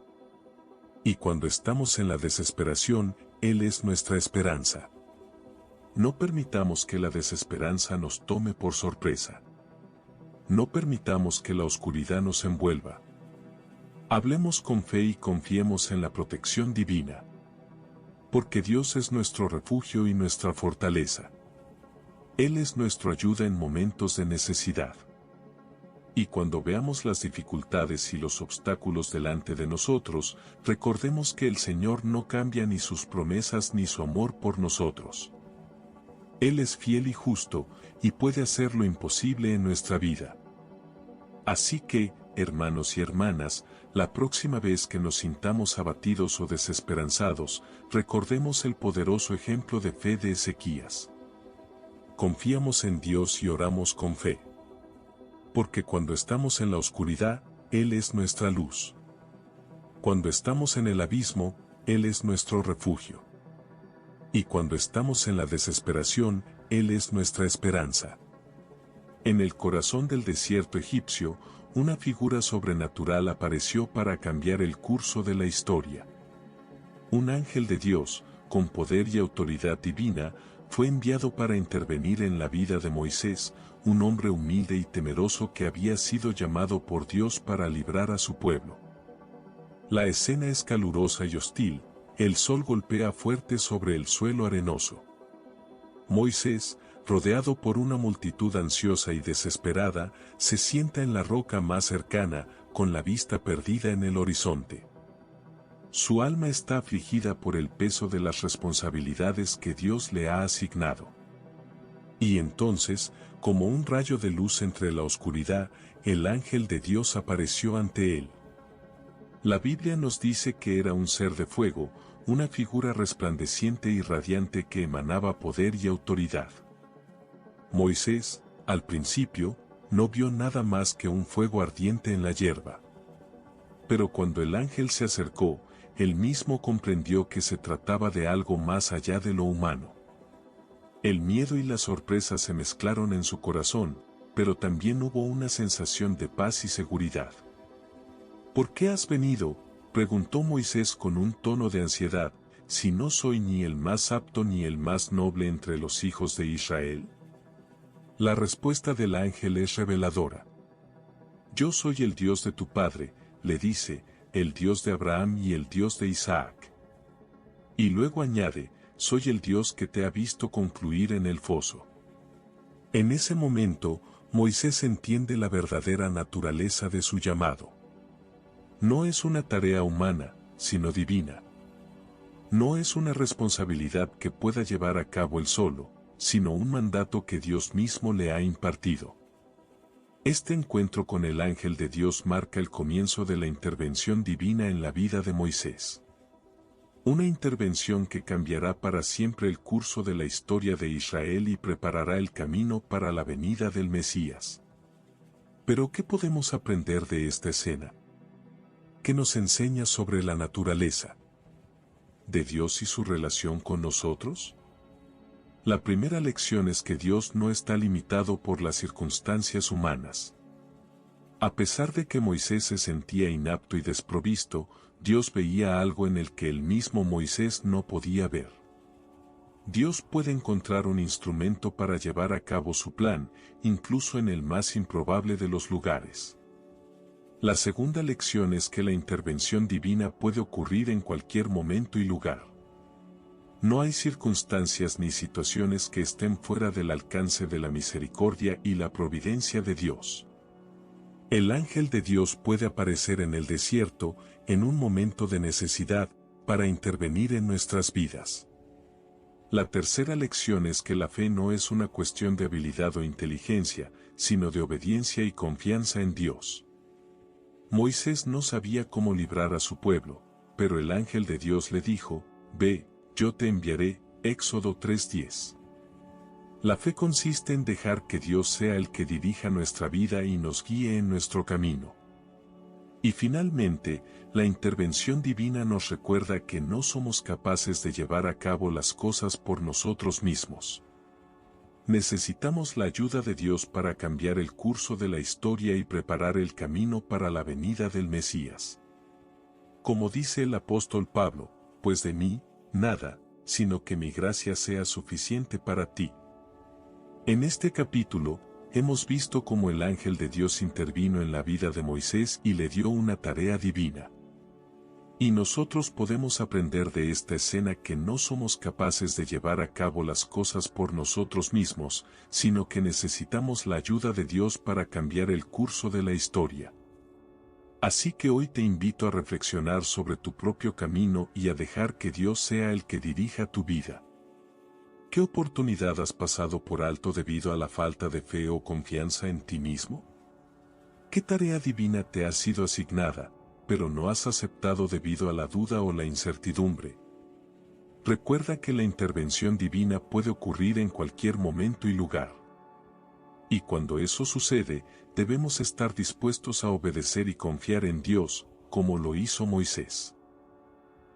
Y cuando estamos en la desesperación, Él es nuestra esperanza. No permitamos que la desesperanza nos tome por sorpresa. No permitamos que la oscuridad nos envuelva. Hablemos con fe y confiemos en la protección divina. Porque Dios es nuestro refugio y nuestra fortaleza. Él es nuestra ayuda en momentos de necesidad. Y cuando veamos las dificultades y los obstáculos delante de nosotros, recordemos que el Señor no cambia ni sus promesas ni su amor por nosotros. Él es fiel y justo, y puede hacer lo imposible en nuestra vida. Así que, hermanos y hermanas, la próxima vez que nos sintamos abatidos o desesperanzados, recordemos el poderoso ejemplo de fe de Ezequías. Confiamos en Dios y oramos con fe. Porque cuando estamos en la oscuridad, Él es nuestra luz. Cuando estamos en el abismo, Él es nuestro refugio. Y cuando estamos en la desesperación, Él es nuestra esperanza. En el corazón del desierto egipcio, una figura sobrenatural apareció para cambiar el curso de la historia. Un ángel de Dios, con poder y autoridad divina, fue enviado para intervenir en la vida de Moisés, un hombre humilde y temeroso que había sido llamado por Dios para librar a su pueblo. La escena es calurosa y hostil, el sol golpea fuerte sobre el suelo arenoso. Moisés, rodeado por una multitud ansiosa y desesperada, se sienta en la roca más cercana, con la vista perdida en el horizonte. Su alma está afligida por el peso de las responsabilidades que Dios le ha asignado. Y entonces, como un rayo de luz entre la oscuridad, el ángel de Dios apareció ante él. La Biblia nos dice que era un ser de fuego, una figura resplandeciente y radiante que emanaba poder y autoridad. Moisés, al principio, no vio nada más que un fuego ardiente en la hierba. Pero cuando el ángel se acercó, él mismo comprendió que se trataba de algo más allá de lo humano. El miedo y la sorpresa se mezclaron en su corazón, pero también hubo una sensación de paz y seguridad. ¿Por qué has venido?, preguntó Moisés con un tono de ansiedad, si no soy ni el más apto ni el más noble entre los hijos de Israel. La respuesta del ángel es reveladora. Yo soy el Dios de tu padre, le dice, el Dios de Abraham y el Dios de Isaac. Y luego añade, soy el Dios que te ha visto concluir en el foso. En ese momento, Moisés entiende la verdadera naturaleza de su llamado. No es una tarea humana, sino divina. No es una responsabilidad que pueda llevar a cabo él solo, sino un mandato que Dios mismo le ha impartido. Este encuentro con el ángel de Dios marca el comienzo de la intervención divina en la vida de Moisés. Una intervención que cambiará para siempre el curso de la historia de Israel y preparará el camino para la venida del Mesías. Pero ¿qué podemos aprender de esta escena? ¿Qué nos enseña sobre la naturaleza de Dios y su relación con nosotros? La primera lección es que Dios no está limitado por las circunstancias humanas. A pesar de que Moisés se sentía inapto y desprovisto, Dios veía algo en el que el mismo Moisés no podía ver. Dios puede encontrar un instrumento para llevar a cabo su plan, incluso en el más improbable de los lugares. La segunda lección es que la intervención divina puede ocurrir en cualquier momento y lugar. No hay circunstancias ni situaciones que estén fuera del alcance de la misericordia y la providencia de Dios. El ángel de Dios puede aparecer en el desierto, en un momento de necesidad, para intervenir en nuestras vidas. La tercera lección es que la fe no es una cuestión de habilidad o inteligencia, sino de obediencia y confianza en Dios. Moisés no sabía cómo librar a su pueblo, pero el ángel de Dios le dijo, «Ve, yo te enviaré», Éxodo 3:10. La fe consiste en dejar que Dios sea el que dirija nuestra vida y nos guíe en nuestro camino. Y finalmente, la intervención divina nos recuerda que no somos capaces de llevar a cabo las cosas por nosotros mismos. Necesitamos la ayuda de Dios para cambiar el curso de la historia y preparar el camino para la venida del Mesías. Como dice el apóstol Pablo, pues de mí, nada, sino que mi gracia sea suficiente para ti. En este capítulo, hemos visto cómo el ángel de Dios intervino en la vida de Moisés y le dio una tarea divina. Y nosotros podemos aprender de esta escena que no somos capaces de llevar a cabo las cosas por nosotros mismos, sino que necesitamos la ayuda de Dios para cambiar el curso de la historia. Así que hoy te invito a reflexionar sobre tu propio camino y a dejar que Dios sea el que dirija tu vida. ¿Qué oportunidad has pasado por alto debido a la falta de fe o confianza en ti mismo? ¿Qué tarea divina te ha sido asignada, pero no has aceptado debido a la duda o la incertidumbre? Recuerda que la intervención divina puede ocurrir en cualquier momento y lugar. Y cuando eso sucede, debemos estar dispuestos a obedecer y confiar en Dios, como lo hizo Moisés.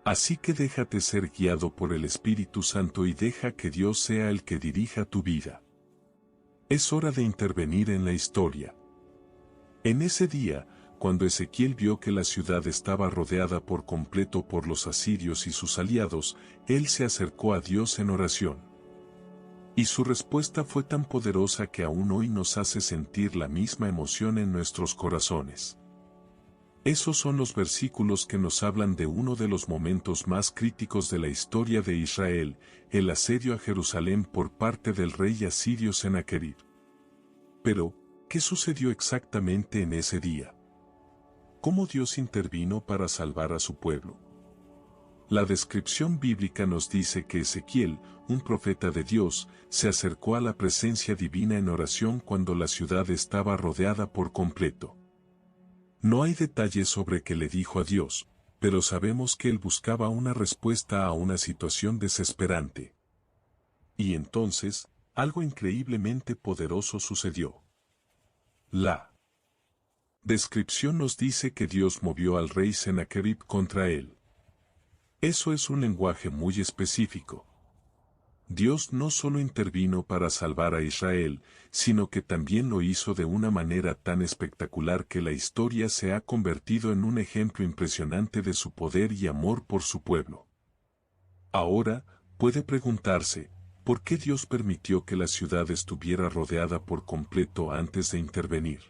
Así que déjate ser guiado por el Espíritu Santo y deja que Dios sea el que dirija tu vida. Es hora de intervenir en la historia. En ese día, cuando Ezequiel vio que la ciudad estaba rodeada por completo por los asirios y sus aliados, él se acercó a Dios en oración. Y su respuesta fue tan poderosa que aún hoy nos hace sentir la misma emoción en nuestros corazones. Esos son los versículos que nos hablan de uno de los momentos más críticos de la historia de Israel, el asedio a Jerusalén por parte del rey asirio Sennacherib. Pero, ¿qué sucedió exactamente en ese día? ¿Cómo Dios intervino para salvar a su pueblo? La descripción bíblica nos dice que Ezequiel, un profeta de Dios, se acercó a la presencia divina en oración cuando la ciudad estaba rodeada por completo. No hay detalles sobre qué le dijo a Dios, pero sabemos que él buscaba una respuesta a una situación desesperante. Y entonces, algo increíblemente poderoso sucedió. La descripción nos dice que Dios movió al rey Sennacherib contra él. Eso es un lenguaje muy específico. Dios no solo intervino para salvar a Israel, sino que también lo hizo de una manera tan espectacular que la historia se ha convertido en un ejemplo impresionante de su poder y amor por su pueblo. Ahora, puede preguntarse, ¿por qué Dios permitió que la ciudad estuviera rodeada por completo antes de intervenir?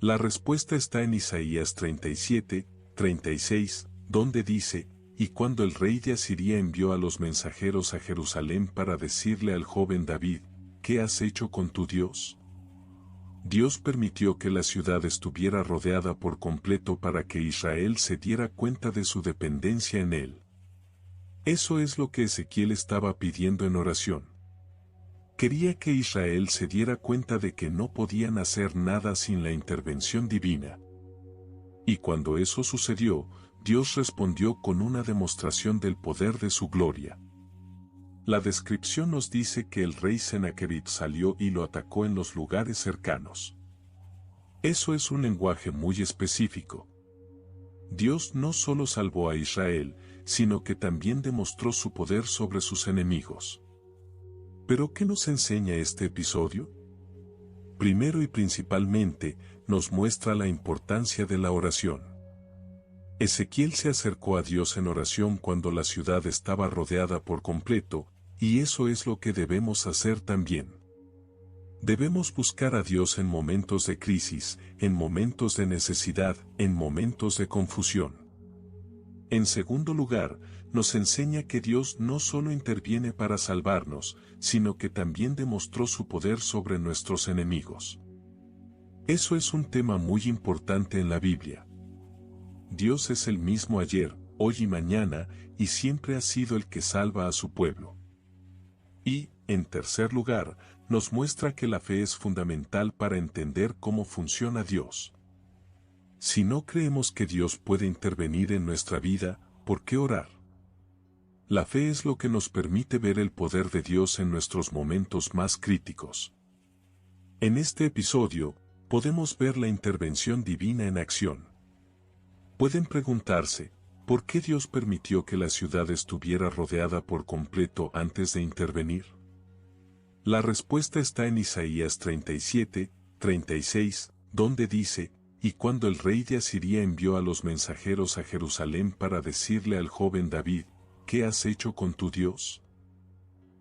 La respuesta está en Isaías 37:36, donde dice: Y cuando el rey de Asiria envió a los mensajeros a Jerusalén para decirle al joven David, ¿qué has hecho con tu Dios? Dios permitió que la ciudad estuviera rodeada por completo para que Israel se diera cuenta de su dependencia en él. Eso es lo que Ezequiel estaba pidiendo en oración. Quería que Israel se diera cuenta de que no podían hacer nada sin la intervención divina. Y cuando eso sucedió, Dios respondió con una demostración del poder de su gloria. La descripción nos dice que el rey Sennacherib salió y lo atacó en los lugares cercanos. Eso es un lenguaje muy específico. Dios no solo salvó a Israel, sino que también demostró su poder sobre sus enemigos. ¿Pero qué nos enseña este episodio? Primero y principalmente, nos muestra la importancia de la oración. Ezequiel se acercó a Dios en oración cuando la ciudad estaba rodeada por completo, y eso es lo que debemos hacer también. Debemos buscar a Dios en momentos de crisis, en momentos de necesidad, en momentos de confusión. En segundo lugar, nos enseña que Dios no solo interviene para salvarnos, sino que también demostró su poder sobre nuestros enemigos. Eso es un tema muy importante en la Biblia. Dios es el mismo ayer, hoy y mañana, y siempre ha sido el que salva a su pueblo. Y, en tercer lugar, nos muestra que la fe es fundamental para entender cómo funciona Dios. Si no creemos que Dios puede intervenir en nuestra vida, ¿por qué orar? La fe es lo que nos permite ver el poder de Dios en nuestros momentos más críticos. En este episodio, podemos ver la intervención divina en acción. Pueden preguntarse, ¿por qué Dios permitió que la ciudad estuviera rodeada por completo antes de intervenir? La respuesta está en Isaías 37:36, donde dice: Y cuando el rey de Asiria envió a los mensajeros a Jerusalén para decirle al joven David, ¿qué has hecho con tu Dios?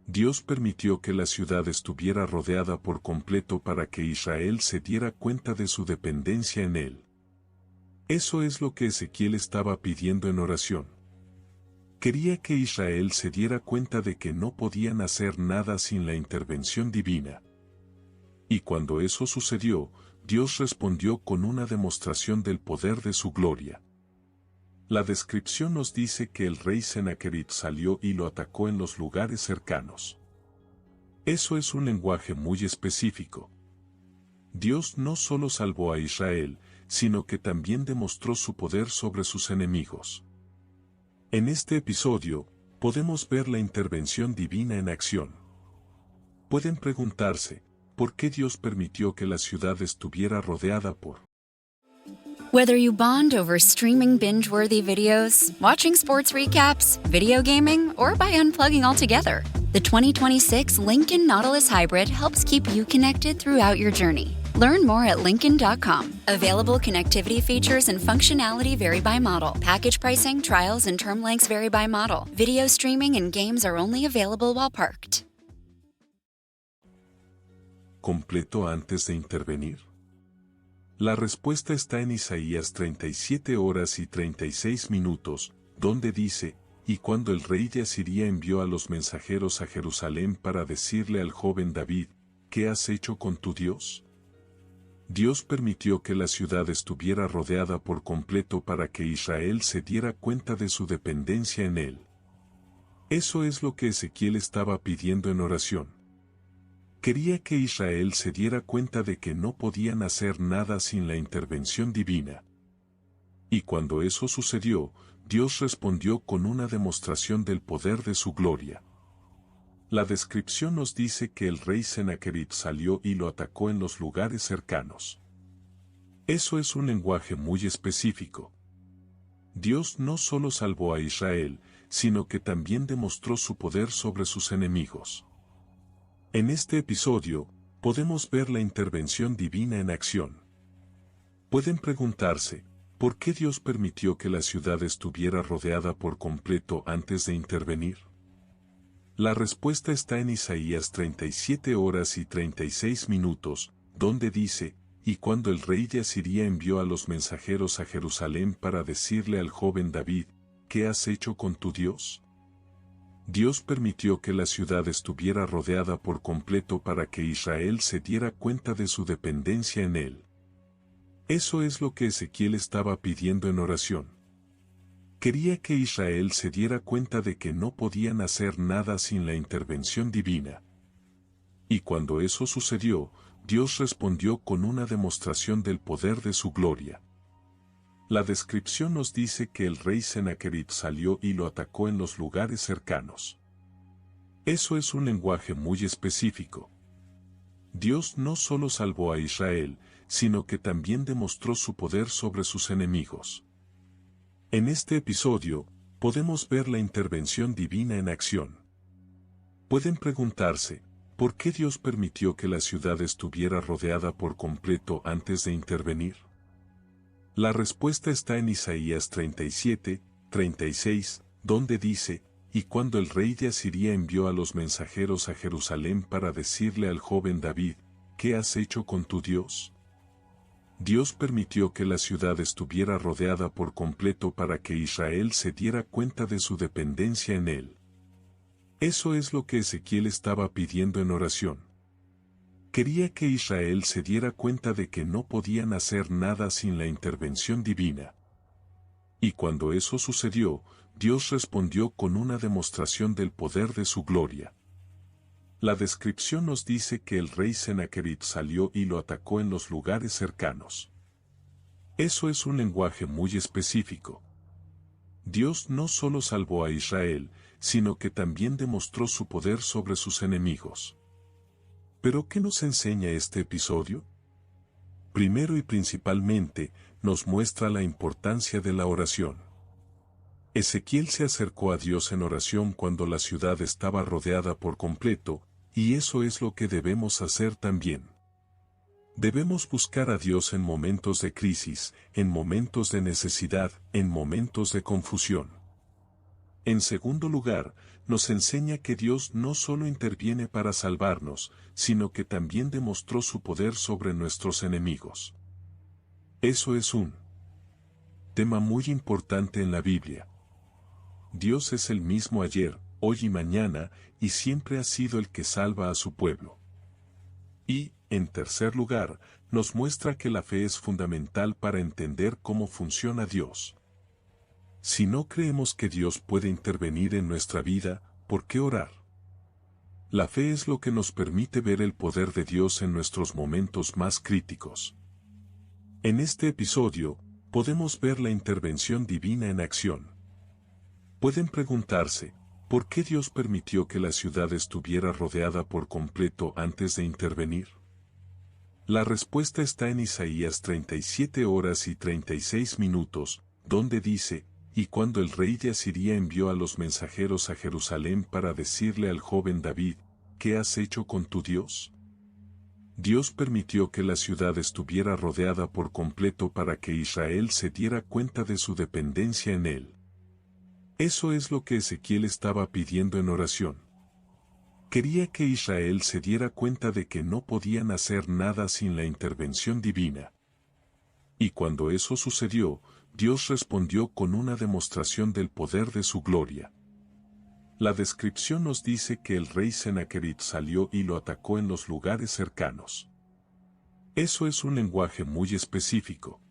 Dios permitió que la ciudad estuviera rodeada por completo para que Israel se diera cuenta de su dependencia en él. Eso es lo que Ezequiel estaba pidiendo en oración. Quería que Israel se diera cuenta de que no podían hacer nada sin la intervención divina. Y cuando eso sucedió, Dios respondió con una demostración del poder de su gloria. La descripción nos dice que el rey Sennacherib salió y lo atacó en los lugares cercanos. Eso es un lenguaje muy específico. Dios no solo salvó a Israel, sino que también demostró su poder sobre sus enemigos. En este episodio, podemos ver la intervención divina en acción. Pueden preguntarse, ¿por qué Dios permitió que la ciudad estuviera rodeada por?
Whether you bond over streaming binge-worthy videos, watching sports recaps, video gaming, or by unplugging altogether, the 2026 Lincoln Nautilus Hybrid helps keep you connected throughout your journey. Learn more at Lincoln.com. Available connectivity features and functionality vary by model. Package pricing, trials, and term lengths vary by model. Video streaming and games are only available while parked.
¿Completo antes de intervenir? La respuesta está en Isaías 37 horas y 36 minutos, donde dice, y cuando el rey de Asiria envió a los mensajeros a Jerusalén para decirle al joven David, ¿qué has hecho con tu Dios? Dios permitió que la ciudad estuviera rodeada por completo para que Israel se diera cuenta de su dependencia en él. Eso es lo que Ezequiel estaba pidiendo en oración. Quería que Israel se diera cuenta de que no podían hacer nada sin la intervención divina. Y cuando eso sucedió, Dios respondió con una demostración del poder de su gloria. La descripción nos dice que el rey Sennacherib salió y lo atacó en los lugares cercanos. Eso es un lenguaje muy específico. Dios no solo salvó a Israel, sino que también demostró su poder sobre sus enemigos. En este episodio, podemos ver la intervención divina en acción. Pueden preguntarse, ¿por qué Dios permitió que la ciudad estuviera rodeada por completo antes de intervenir? La respuesta está en Isaías 37 horas y 36 minutos, donde dice, y cuando el rey de Asiria envió a los mensajeros a Jerusalén para decirle al joven David, ¿qué has hecho con tu Dios? Dios permitió que la ciudad estuviera rodeada por completo para que Israel se diera cuenta de su dependencia en él. Eso es lo que Ezequiel estaba pidiendo en oración. Quería que Israel se diera cuenta de que no podían hacer nada sin la intervención divina. Y cuando eso sucedió, Dios respondió con una demostración del poder de su gloria. La descripción nos dice que el rey Sennacherib salió y lo atacó en los lugares cercanos. Eso es un lenguaje muy específico. Dios no solo salvó a Israel, sino que también demostró su poder sobre sus enemigos. En este episodio, podemos ver la intervención divina en acción. Pueden preguntarse, ¿por qué Dios permitió que la ciudad estuviera rodeada por completo antes de intervenir? La respuesta está en Isaías 37, 36, donde dice, y cuando el rey de Asiria envió a los mensajeros a Jerusalén para decirle al joven David, ¿qué has hecho con tu Dios? Dios permitió que la ciudad estuviera rodeada por completo para que Israel se diera cuenta de su dependencia en él. Eso es lo que Ezequiel estaba pidiendo en oración. Quería que Israel se diera cuenta de que no podían hacer nada sin la intervención divina. Y cuando eso sucedió, Dios respondió con una demostración del poder de su gloria. La descripción nos dice que el rey Sennacherib salió y lo atacó en los lugares cercanos. Eso es un lenguaje muy específico. Dios no solo salvó a Israel, sino que también demostró su poder sobre sus enemigos. ¿Pero qué nos enseña este episodio? Primero y principalmente, nos muestra la importancia de la oración. Ezequiel se acercó a Dios en oración cuando la ciudad estaba rodeada por completo, y eso es lo que debemos hacer también. Debemos buscar a Dios en momentos de crisis, en momentos de necesidad, en momentos de confusión. En segundo lugar, nos enseña que Dios no solo interviene para salvarnos, sino que también demostró su poder sobre nuestros enemigos. Eso es un tema muy importante en la Biblia. Dios es el mismo ayer, hoy y mañana, y siempre ha sido el que salva a su pueblo. Y, en tercer lugar, nos muestra que la fe es fundamental para entender cómo funciona Dios. Si no creemos que Dios puede intervenir en nuestra vida, ¿por qué orar? La fe es lo que nos permite ver el poder de Dios en nuestros momentos más críticos. En este episodio, podemos ver la intervención divina en acción. Pueden preguntarse, ¿por qué Dios permitió que la ciudad estuviera rodeada por completo antes de intervenir? La respuesta está en Isaías 37:36, donde dice, y cuando el rey de Asiria envió a los mensajeros a Jerusalén para decirle al joven David, ¿qué has hecho con tu Dios? Dios permitió que la ciudad estuviera rodeada por completo para que Israel se diera cuenta de su dependencia en él. Eso es lo que Ezequiel estaba pidiendo en oración. Quería que Israel se diera cuenta de que no podían hacer nada sin la intervención divina. Y cuando eso sucedió, Dios respondió con una demostración del poder de su gloria. La descripción nos dice que el rey Sennacherib salió y lo atacó en los lugares cercanos. Eso es un lenguaje muy específico.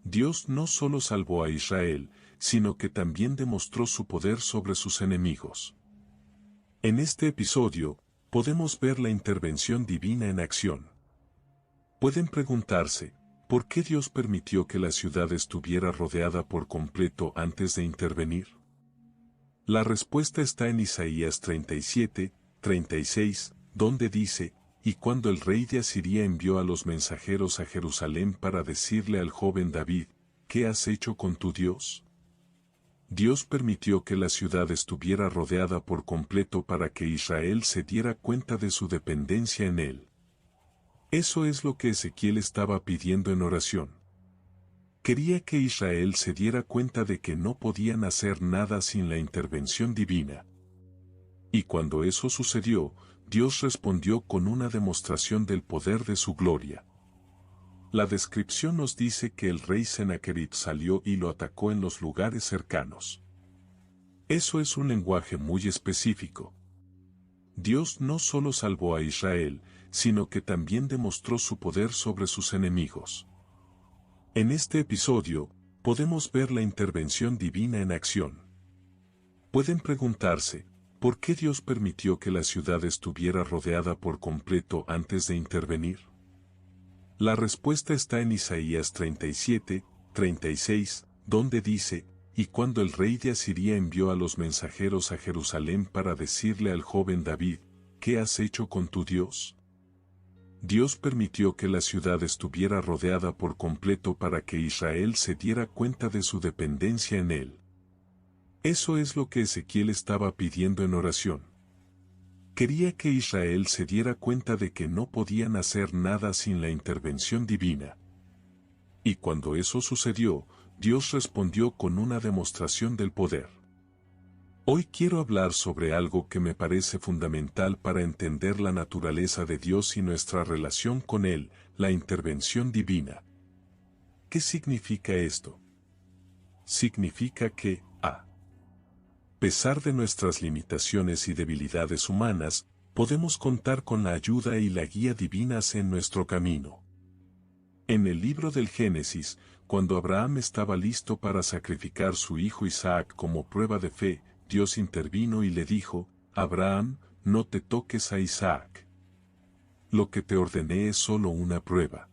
Dios no solo salvó a Israel, sino que también demostró su poder sobre sus enemigos. En este episodio, podemos ver la intervención divina en acción. Pueden preguntarse, ¿por qué Dios permitió que la ciudad estuviera rodeada por completo antes de intervenir? La respuesta está en Isaías 37:36, donde dice, y cuando el rey de Asiria envió a los mensajeros a Jerusalén para decirle al joven David, ¿qué has hecho con tu Dios? Dios permitió que la ciudad estuviera rodeada por completo para que Israel se diera cuenta de su dependencia en él. Eso es lo que Ezequiel estaba pidiendo en oración. Quería que Israel se diera cuenta de que no podían hacer nada sin la intervención divina. Y cuando eso sucedió, Dios respondió con una demostración del poder de su gloria. La descripción nos dice que el rey Sennacherib salió y lo atacó en los lugares cercanos. Eso es un lenguaje muy específico. Dios no solo salvó a Israel, sino que también demostró su poder sobre sus enemigos. En este episodio, podemos ver la intervención divina en acción. Pueden preguntarse, ¿por qué Dios permitió que la ciudad estuviera rodeada por completo antes de intervenir? La respuesta está en Isaías 37:36, donde dice, y cuando el rey de Asiria envió a los mensajeros a Jerusalén para decirle al joven David, ¿qué has hecho con tu Dios? Dios permitió que la ciudad estuviera rodeada por completo para que Israel se diera cuenta de su dependencia en él. Eso es lo que Ezequiel estaba pidiendo en oración. Quería que Israel se diera cuenta de que no podían hacer nada sin la intervención divina. Y cuando eso sucedió, Dios respondió con una demostración del poder. Hoy quiero hablar sobre algo que me parece fundamental para entender la naturaleza de Dios y nuestra relación con Él, la intervención divina. ¿Qué significa esto? Significa que, a pesar de nuestras limitaciones y debilidades humanas, podemos contar con la ayuda y la guía divinas en nuestro camino. En el libro del Génesis, cuando Abraham estaba listo para sacrificar su hijo Isaac como prueba de fe, Dios intervino y le dijo, Abraham, no te toques a Isaac. Lo que te ordené es solo una prueba.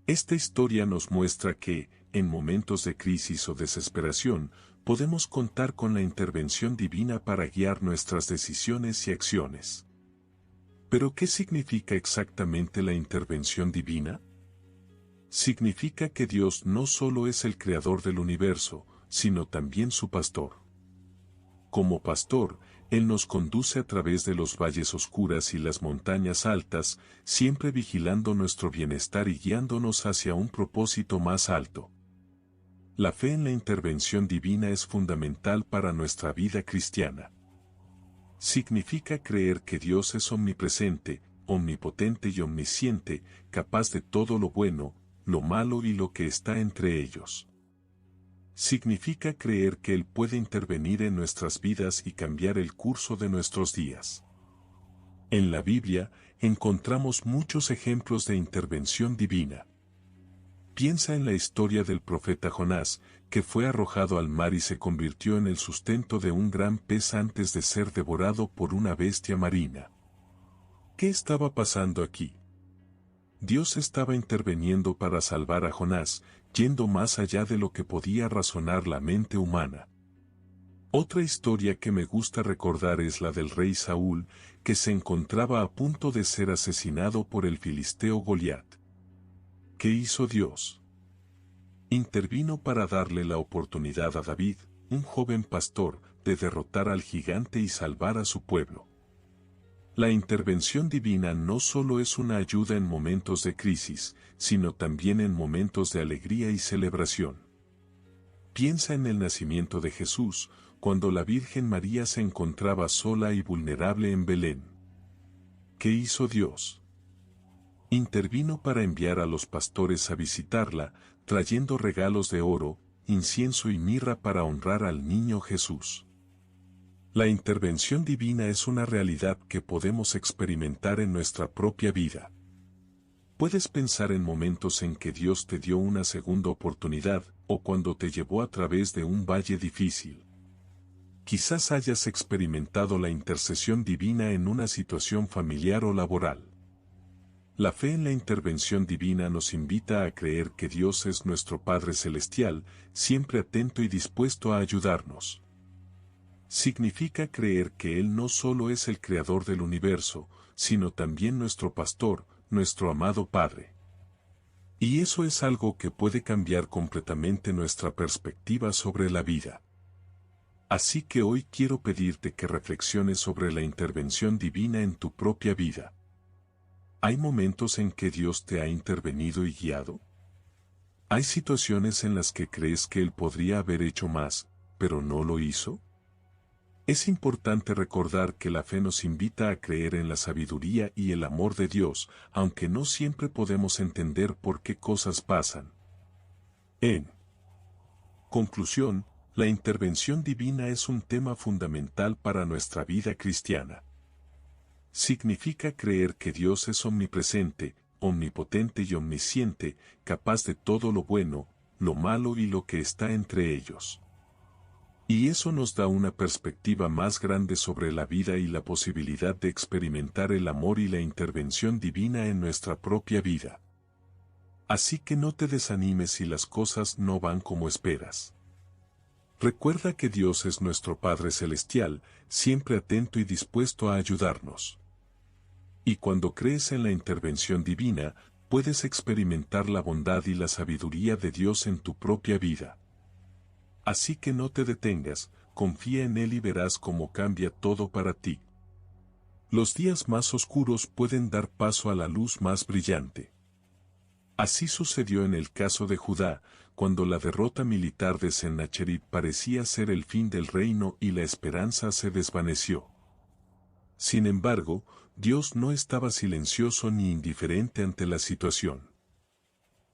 Esta historia nos muestra que, en momentos de crisis o desesperación, podemos contar con la intervención divina para guiar nuestras decisiones y acciones. ¿Pero qué significa exactamente la intervención divina? Significa que Dios no solo es el creador del universo, sino también su pastor. Como pastor, Él nos conduce a través de los valles oscuras y las montañas altas, siempre vigilando nuestro bienestar y guiándonos hacia un propósito más alto. La fe en la intervención divina es fundamental para nuestra vida cristiana. Significa creer que Dios es omnipresente, omnipotente y omnisciente, capaz de todo lo bueno, lo malo y lo que está entre ellos. Significa creer que Él puede intervenir en nuestras vidas y cambiar el curso de nuestros días. En la Biblia, encontramos muchos ejemplos de intervención divina. Piensa en la historia del profeta Jonás, que fue arrojado al mar y se convirtió en el sustento de un gran pez antes de ser devorado por una bestia marina. ¿Qué estaba pasando aquí? Dios estaba interviniendo para salvar a Jonás, yendo más allá de lo que podía razonar la mente humana. Otra historia que me gusta recordar es la del rey Saúl, que se encontraba a punto de ser asesinado por el filisteo Goliat. ¿Qué hizo Dios? Intervino para darle la oportunidad a David, un joven pastor, de derrotar al gigante y salvar a su pueblo. La intervención divina no solo es una ayuda en momentos de crisis, sino también en momentos de alegría y celebración. Piensa en el nacimiento de Jesús, cuando la Virgen María se encontraba sola y vulnerable en Belén. ¿Qué hizo Dios? Intervino para enviar a los pastores a visitarla, trayendo regalos de oro, incienso y mirra para honrar al niño Jesús. La intervención divina es una realidad que podemos experimentar en nuestra propia vida. Puedes pensar en momentos en que Dios te dio una segunda oportunidad, o cuando te llevó a través de un valle difícil. Quizás hayas experimentado la intercesión divina en una situación familiar o laboral. La fe en la intervención divina nos invita a creer que Dios es nuestro Padre Celestial, siempre atento y dispuesto a ayudarnos. Significa creer que Él no solo es el creador del universo, sino también nuestro pastor, nuestro amado Padre. Y eso es algo que puede cambiar completamente nuestra perspectiva sobre la vida. Así que hoy quiero pedirte que reflexiones sobre la intervención divina en tu propia vida. ¿Hay momentos en que Dios te ha intervenido y guiado? ¿Hay situaciones en las que crees que Él podría haber hecho más, pero no lo hizo? Es importante recordar que la fe nos invita a creer en la sabiduría y el amor de Dios, aunque no siempre podemos entender por qué cosas pasan. En conclusión, la intervención divina es un tema fundamental para nuestra vida cristiana. Significa creer que Dios es omnipresente, omnipotente y omnisciente, capaz de todo lo bueno, lo malo y lo que está entre ellos. Y eso nos da una perspectiva más grande sobre la vida y la posibilidad de experimentar el amor y la intervención divina en nuestra propia vida. Así que no te desanimes si las cosas no van como esperas. Recuerda que Dios es nuestro Padre Celestial, siempre atento y dispuesto a ayudarnos. Y cuando crees en la intervención divina, puedes experimentar la bondad y la sabiduría de Dios en tu propia vida. Así que no te detengas, confía en Él y verás cómo cambia todo para ti. Los días más oscuros pueden dar paso a la luz más brillante. Así sucedió en el caso de Judá, cuando la derrota militar de Sennacherib parecía ser el fin del reino y la esperanza se desvaneció. Sin embargo, Dios no estaba silencioso ni indiferente ante la situación.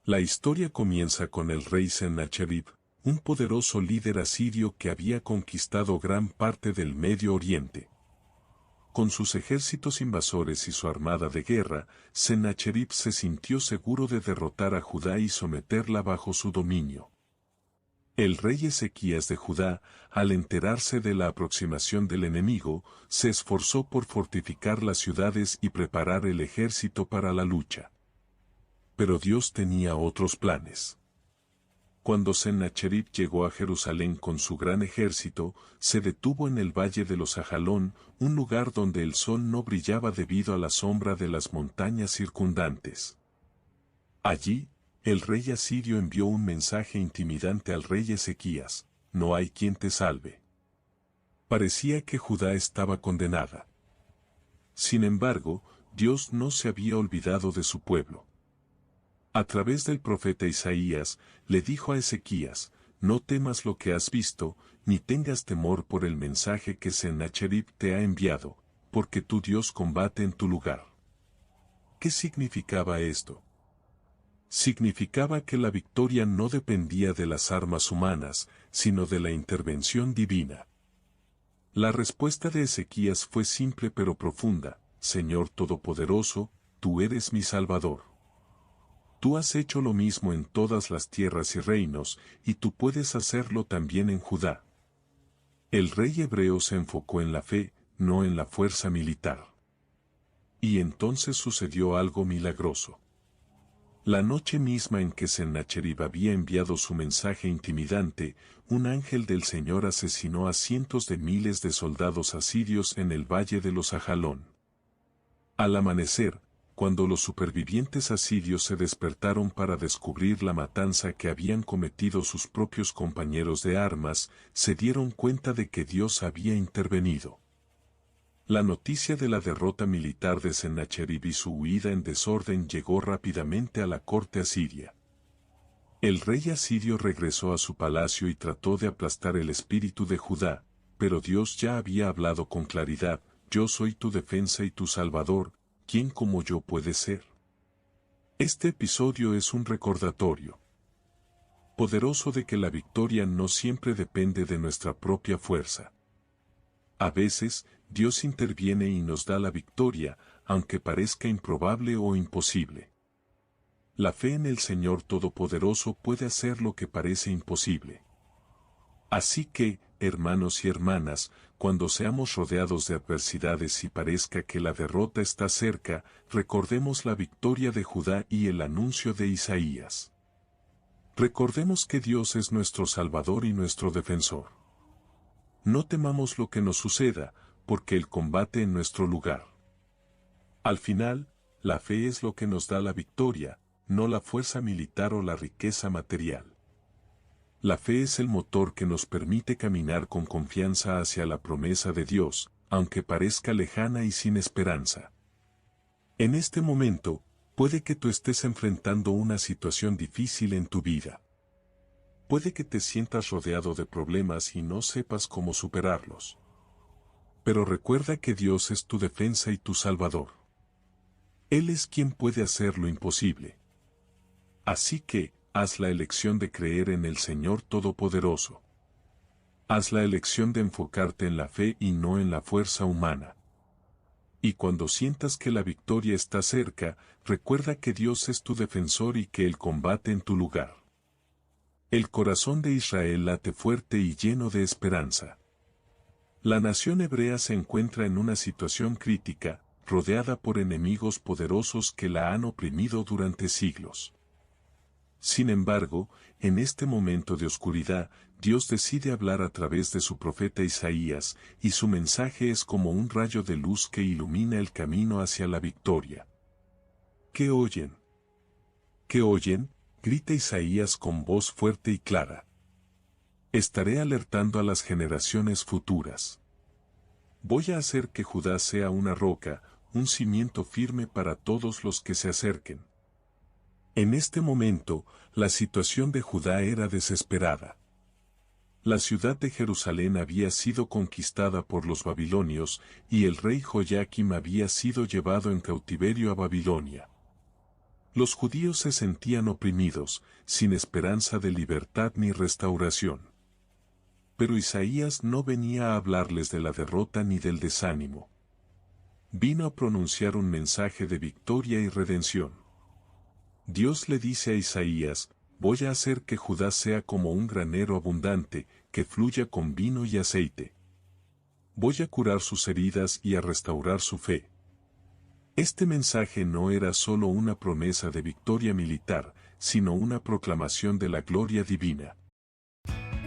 La historia comienza con el rey Sennacherib, un poderoso líder asirio que había conquistado gran parte del Medio Oriente. Con sus ejércitos invasores y su armada de guerra, Sennacherib se sintió seguro de derrotar a Judá y someterla bajo su dominio. El rey Ezequías de Judá, al enterarse de la aproximación del enemigo, se esforzó por fortificar las ciudades y preparar el ejército para la lucha. Pero Dios tenía otros planes. Cuando Sennacherib llegó a Jerusalén con su gran ejército, se detuvo en el valle de los Ajalón, un lugar donde el sol no brillaba debido a la sombra de las montañas circundantes. Allí, el rey asirio envió un mensaje intimidante al rey Ezequías: no hay quien te salve. Parecía que Judá estaba condenada. Sin embargo, Dios no se había olvidado de su pueblo. A través del profeta Isaías, le dijo a Ezequías: no temas lo que has visto, ni tengas temor por el mensaje que Sennacherib te ha enviado, porque tu Dios combate en tu lugar. ¿Qué significaba esto? significaba que la victoria no dependía de las armas humanas, sino de la intervención divina. La respuesta de Ezequías fue simple pero profunda: Señor Todopoderoso, tú eres mi Salvador. Tú has hecho lo mismo en todas las tierras y reinos, y tú puedes hacerlo también en Judá. El rey hebreo se enfocó en la fe, no en la fuerza militar. Y entonces sucedió algo milagroso. La noche misma en que Sennacherib había enviado su mensaje intimidante, un ángel del Señor asesinó a cientos de miles de soldados asirios en el valle de los Ajalón. Al amanecer, cuando los supervivientes asirios se despertaron para descubrir la matanza que habían cometido sus propios compañeros de armas, se dieron cuenta de que Dios había intervenido. La noticia de la derrota militar de Sennacherib y su huida en desorden llegó rápidamente a la corte asiria. El rey asirio regresó a su palacio y trató de aplastar el espíritu de Judá, pero Dios ya había hablado con claridad: yo soy tu defensa y tu salvador, ¿quién como yo puede ser? Este episodio es un recordatorio poderoso de que la victoria no siempre depende de nuestra propia fuerza. A veces, Dios interviene y nos da la victoria, aunque parezca improbable o imposible. La fe en el Señor Todopoderoso puede hacer lo que parece imposible. Así que, hermanos y hermanas, cuando seamos rodeados de adversidades y parezca que la derrota está cerca, recordemos la victoria de Judá y el anuncio de Isaías. Recordemos que Dios es nuestro Salvador y nuestro defensor. No temamos lo que nos suceda, porque Él combate en nuestro lugar. Al final, la fe es lo que nos da la victoria, no la fuerza militar o la riqueza material. La fe es el motor que nos permite caminar con confianza hacia la promesa de Dios, aunque parezca lejana y sin esperanza. En este momento, puede que tú estés enfrentando una situación difícil en tu vida. Puede que te sientas rodeado de problemas y no sepas cómo superarlos. Pero recuerda que Dios es tu defensa y tu Salvador. Él es quien puede hacer lo imposible. Así que, haz la elección de creer en el Señor Todopoderoso. Haz la elección de enfocarte en la fe y no en la fuerza humana. Y cuando sientas que la victoria está cerca, recuerda que Dios es tu defensor y que Él combate en tu lugar. El corazón de Israel late fuerte y lleno de esperanza. La nación hebrea se encuentra en una situación crítica, rodeada por enemigos poderosos que la han oprimido durante siglos. Sin embargo, en este momento de oscuridad, Dios decide hablar a través de su profeta Isaías, y su mensaje es como un rayo de luz que ilumina el camino hacia la victoria. ¿Qué oyen? ¿Qué oyen?, grita Isaías con voz fuerte y clara. Estaré alertando a las generaciones futuras. Voy a hacer que Judá sea una roca, un cimiento firme para todos los que se acerquen. En este momento, la situación de Judá era desesperada. La ciudad de Jerusalén había sido conquistada por los babilonios, y el rey Joyaquim había sido llevado en cautiverio a Babilonia. Los judíos se sentían oprimidos, sin esperanza de libertad ni restauración. Pero Isaías no venía a hablarles de la derrota ni del desánimo. Vino a pronunciar un mensaje de victoria y redención. Dios le dice a Isaías: voy a hacer que Judá sea como un granero abundante, que fluya con vino y aceite. Voy a curar sus heridas y a restaurar su fe. Este mensaje no era solo una promesa de victoria militar, sino una proclamación de la gloria divina.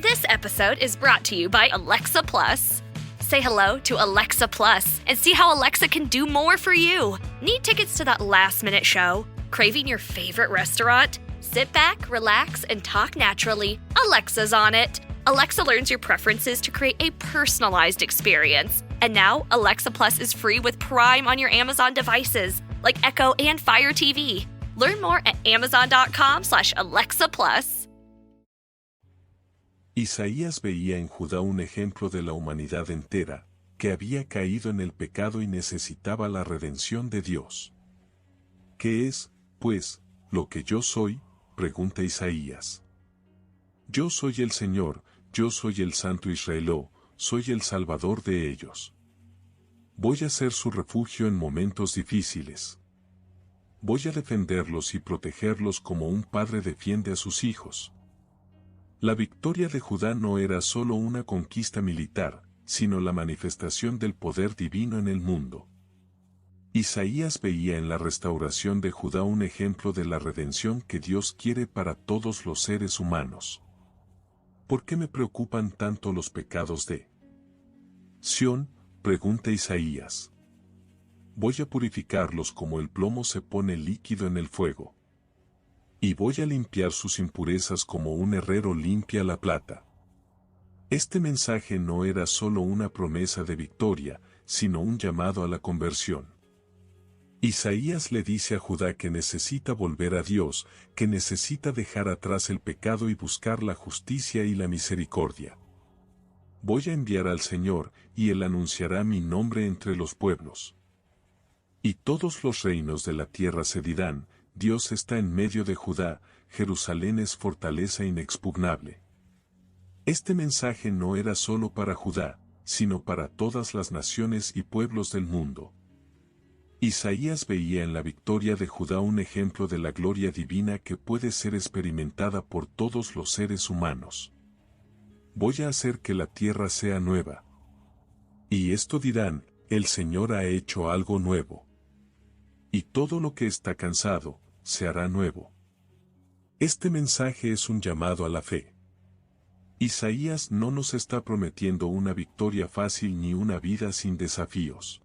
This episode is brought to you by Alexa Plus. Say hello to Alexa Plus and see how Alexa can do more for you. Need tickets to that last-minute show? Craving your favorite restaurant? Sit back, relax, and talk naturally. Alexa's on it. Alexa learns your preferences to create a personalized experience. And now, Alexa Plus is free with Prime on your Amazon devices, like Echo and Fire TV. Learn more at amazon.com/Alexa Plus.
Isaías veía en Judá un ejemplo de la humanidad entera, que había caído en el pecado y necesitaba la redención de Dios. ¿Qué es, pues, ¿lo que yo soy?, pregunta Isaías. Yo soy el Señor, yo soy el Santo Israeló, soy el Salvador de ellos. Voy a ser su refugio en momentos difíciles. Voy a defenderlos y protegerlos como un padre defiende a sus hijos. La victoria de Judá no era solo una conquista militar, sino la manifestación del poder divino en el mundo. Isaías veía en la restauración de Judá un ejemplo de la redención que Dios quiere para todos los seres humanos. ¿Por qué me preocupan tanto los pecados de Sión?, pregunta Isaías. Voy a purificarlos como el plomo se pone líquido en el fuego. Y voy a limpiar sus impurezas como un herrero limpia la plata. Este mensaje no era solo una promesa de victoria, sino un llamado a la conversión. Isaías le dice a Judá que necesita volver a Dios, que necesita dejar atrás el pecado y buscar la justicia y la misericordia. Voy a enviar al Señor, y Él anunciará mi nombre entre los pueblos. Y todos los reinos de la tierra se dirán, Dios está en medio de Judá, Jerusalén es fortaleza inexpugnable. Este mensaje no era solo para Judá, sino para todas las naciones y pueblos del mundo. Isaías veía en la victoria de Judá un ejemplo de la gloria divina que puede ser experimentada por todos los seres humanos. Voy a hacer que la tierra sea nueva. Y esto dirán, el Señor ha hecho algo nuevo. Y todo lo que está cansado, se hará nuevo. Este mensaje es un llamado a la fe. Isaías no nos está prometiendo una victoria fácil ni una vida sin desafíos.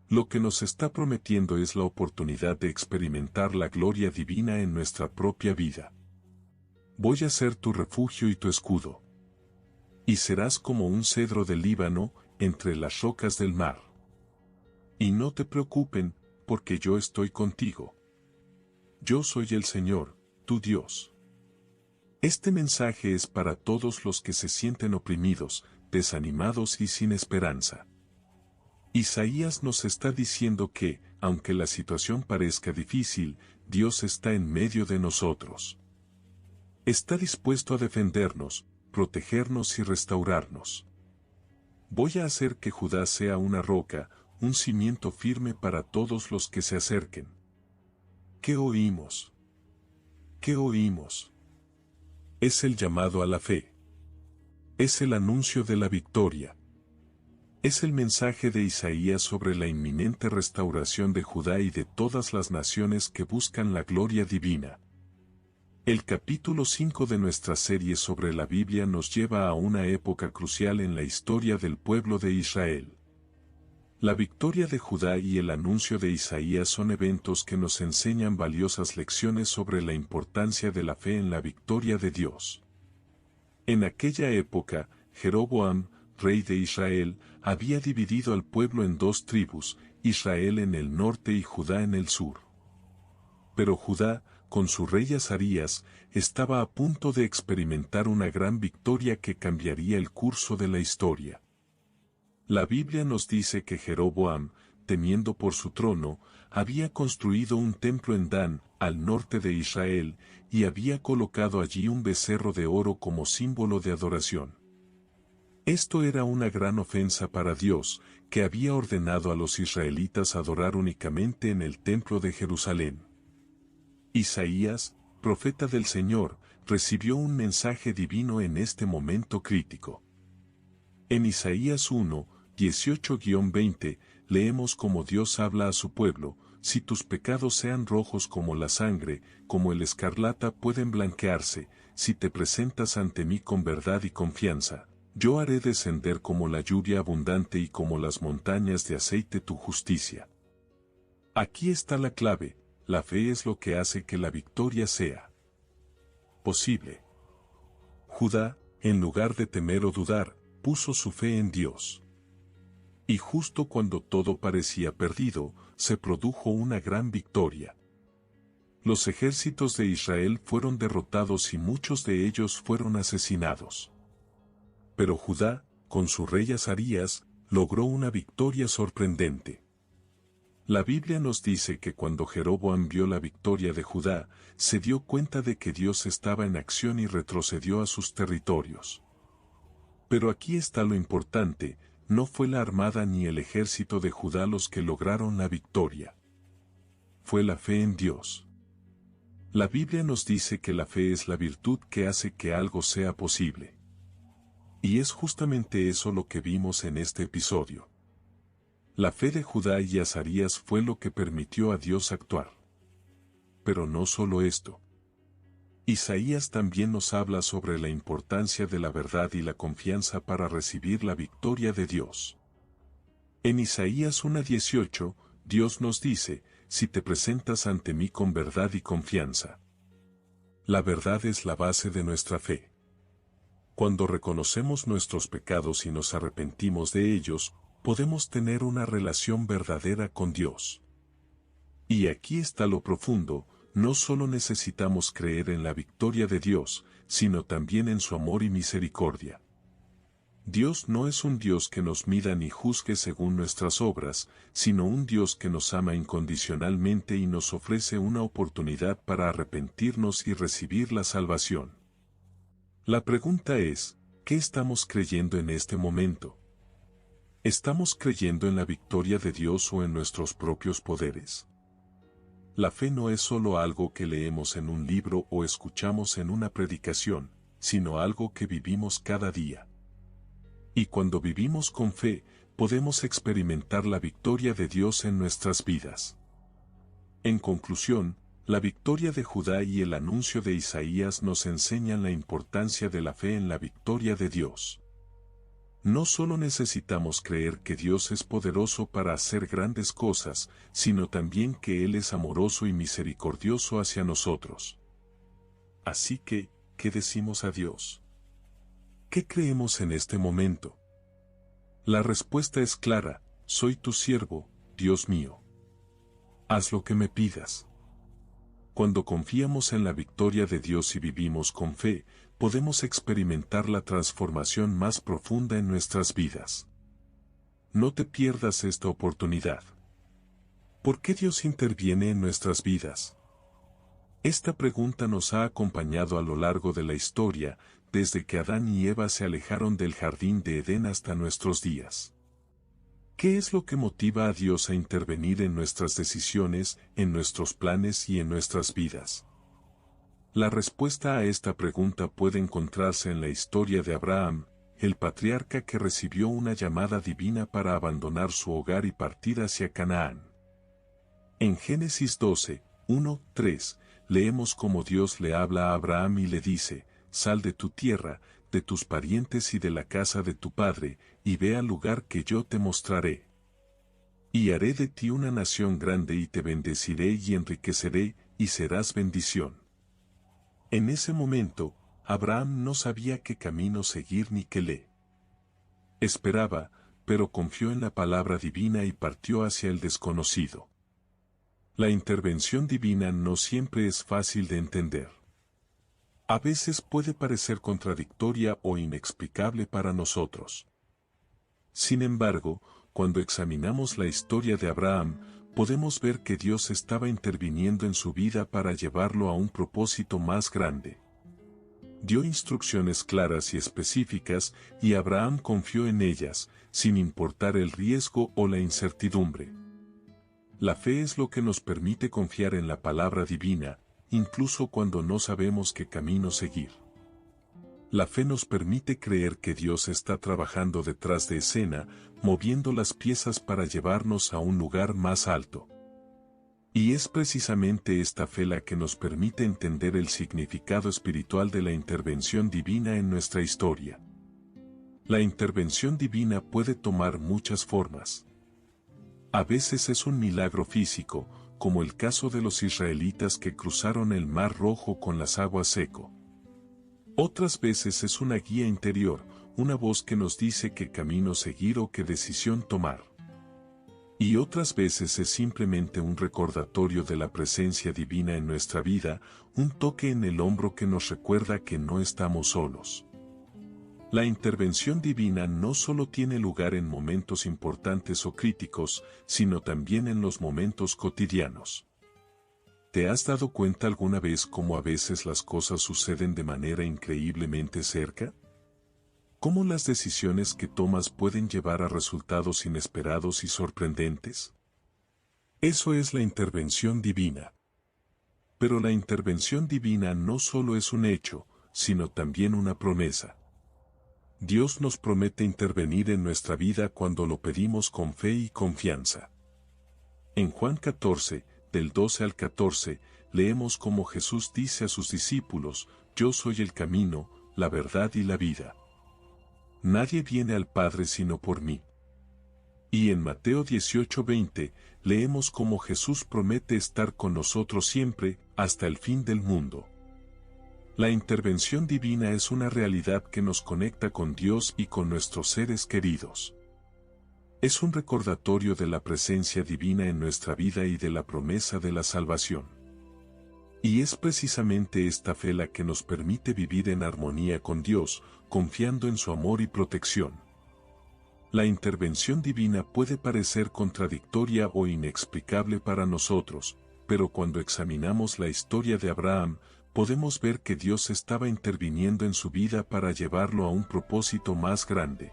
Lo que nos está prometiendo es la oportunidad de experimentar la gloria divina en nuestra propia vida. Voy a ser tu refugio y tu escudo. Y serás como un cedro del Líbano, entre las rocas del mar. Y no te preocupen, porque yo estoy contigo. Yo soy el Señor, tu Dios. Este mensaje es para todos los que se sienten oprimidos, desanimados y sin esperanza. Isaías nos está diciendo que, aunque la situación parezca difícil, Dios está en medio de nosotros. Está dispuesto a defendernos, protegernos y restaurarnos. Voy a hacer que Judá sea una roca, un cimiento firme para todos los que se acerquen. ¿Qué oímos? ¿Qué oímos? Es el llamado a la fe. Es el anuncio de la victoria. Es el mensaje de Isaías sobre la inminente restauración de Judá y de todas las naciones que buscan la gloria divina. El capítulo 5 de nuestra serie sobre la Biblia nos lleva a una época crucial en la historia del pueblo de Israel. La victoria de Judá y el anuncio de Isaías son eventos que nos enseñan valiosas lecciones sobre la importancia de la fe en la victoria de Dios. En aquella época, Jeroboam, rey de Israel, había dividido al pueblo en dos tribus, Israel en el norte y Judá en el sur. Pero Judá, con su rey Azarías, estaba a punto de experimentar una gran victoria que cambiaría el curso de la historia. La Biblia nos dice que Jeroboam, temiendo por su trono, había construido un templo en Dan, al norte de Israel, y había colocado allí un becerro de oro como símbolo de adoración. Esto era una gran ofensa para Dios, que había ordenado a los israelitas adorar únicamente en el templo de Jerusalén. Isaías, profeta del Señor, recibió un mensaje divino en este momento crítico. En Isaías 1, 18-20, leemos cómo Dios habla a su pueblo: si tus pecados sean rojos como la sangre, como el escarlata pueden blanquearse, si te presentas ante mí con verdad y confianza, yo haré descender como la lluvia abundante y como las montañas de aceite tu justicia. Aquí está la clave: la fe es lo que hace que la victoria sea posible. Judá, en lugar de temer o dudar, puso su fe en Dios. Y justo cuando todo parecía perdido, se produjo una gran victoria. Los ejércitos de Israel fueron derrotados y muchos de ellos fueron asesinados. Pero Judá, con su rey Azarías, logró una victoria sorprendente. La Biblia nos dice que cuando Jeroboam vio la victoria de Judá, se dio cuenta de que Dios estaba en acción y retrocedió a sus territorios. Pero aquí está lo importante, no fue la armada ni el ejército de Judá los que lograron la victoria. Fue la fe en Dios. La Biblia nos dice que la fe es la virtud que hace que algo sea posible. Y es justamente eso lo que vimos en este episodio. La fe de Judá y Azarías fue lo que permitió a Dios actuar. Pero no solo esto. Isaías también nos habla sobre la importancia de la verdad y la confianza para recibir la victoria de Dios. En Isaías 1:18, Dios nos dice, si te presentas ante mí con verdad y confianza. La verdad es la base de nuestra fe. Cuando reconocemos nuestros pecados y nos arrepentimos de ellos, podemos tener una relación verdadera con Dios. Y aquí está lo profundo, no solo necesitamos creer en la victoria de Dios, sino también en su amor y misericordia. Dios no es un Dios que nos mida ni juzgue según nuestras obras, sino un Dios que nos ama incondicionalmente y nos ofrece una oportunidad para arrepentirnos y recibir la salvación. La pregunta es, ¿qué estamos creyendo en este momento? ¿Estamos creyendo en la victoria de Dios o en nuestros propios poderes? La fe no es solo algo que leemos en un libro o escuchamos en una predicación, sino algo que vivimos cada día. Y cuando vivimos con fe, podemos experimentar la victoria de Dios en nuestras vidas. En conclusión, la victoria de Judá y el anuncio de Isaías nos enseñan la importancia de la fe en la victoria de Dios. No solo necesitamos creer que Dios es poderoso para hacer grandes cosas, sino también que Él es amoroso y misericordioso hacia nosotros. Así que, ¿qué decimos a Dios? ¿Qué creemos en este momento? La respuesta es clara, soy tu siervo, Dios mío. Haz lo que me pidas. Cuando confiamos en la victoria de Dios y vivimos con fe, podemos experimentar la transformación más profunda en nuestras vidas. No te pierdas esta oportunidad. ¿Por qué Dios interviene en nuestras vidas? Esta pregunta nos ha acompañado a lo largo de la historia, desde que Adán y Eva se alejaron del jardín de Edén hasta nuestros días. ¿Qué es lo que motiva a Dios a intervenir en nuestras decisiones, en nuestros planes y en nuestras vidas? La respuesta a esta pregunta puede encontrarse en la historia de Abraham, el patriarca que recibió una llamada divina para abandonar su hogar y partir hacia Canaán. En Génesis 12, 1-3, leemos cómo Dios le habla a Abraham y le dice, «Sal de tu tierra, de tus parientes y de la casa de tu padre, y ve al lugar que yo te mostraré. Y haré de ti una nación grande y te bendeciré y enriqueceré, y serás bendición». En ese momento, Abraham no sabía qué camino seguir ni qué le esperaba, pero confió en la palabra divina y partió hacia el desconocido. La intervención divina no siempre es fácil de entender. A veces puede parecer contradictoria o inexplicable para nosotros. Sin embargo, cuando examinamos la historia de Abraham, podemos ver que Dios estaba interviniendo en su vida para llevarlo a un propósito más grande. Dio instrucciones claras y específicas, y Abraham confió en ellas, sin importar el riesgo o la incertidumbre. La fe es lo que nos permite confiar en la palabra divina, incluso cuando no sabemos qué camino seguir. La fe nos permite creer que Dios está trabajando detrás de escena, moviendo las piezas para llevarnos a un lugar más alto. Y es precisamente esta fe la que nos permite entender el significado espiritual de la intervención divina en nuestra historia. La intervención divina puede tomar muchas formas. A veces es un milagro físico, como el caso de los israelitas que cruzaron el Mar Rojo con las aguas seco. Otras veces es una guía interior, una voz que nos dice qué camino seguir o qué decisión tomar. Y otras veces es simplemente un recordatorio de la presencia divina en nuestra vida, un toque en el hombro que nos recuerda que no estamos solos. La intervención divina no solo tiene lugar en momentos importantes o críticos, sino también en los momentos cotidianos. ¿Te has dado cuenta alguna vez cómo a veces las cosas suceden de manera increíblemente cerca? ¿Cómo las decisiones que tomas pueden llevar a resultados inesperados y sorprendentes? Eso es la intervención divina. Pero la intervención divina no solo es un hecho, sino también una promesa. Dios nos promete intervenir en nuestra vida cuando lo pedimos con fe y confianza. En Juan 14, del 12 al 14, leemos cómo Jesús dice a sus discípulos: «Yo soy el camino, la verdad y la vida. Nadie viene al Padre sino por mí». Y en Mateo 18:20, leemos cómo Jesús promete estar con nosotros siempre, hasta el fin del mundo. La intervención divina es una realidad que nos conecta con Dios y con nuestros seres queridos. Es un recordatorio de la presencia divina en nuestra vida y de la promesa de la salvación. Y es precisamente esta fe la que nos permite vivir en armonía con Dios, confiando en su amor y protección. La intervención divina puede parecer contradictoria o inexplicable para nosotros, pero cuando examinamos la historia de Abraham, podemos ver que Dios estaba interviniendo en su vida para llevarlo a un propósito más grande.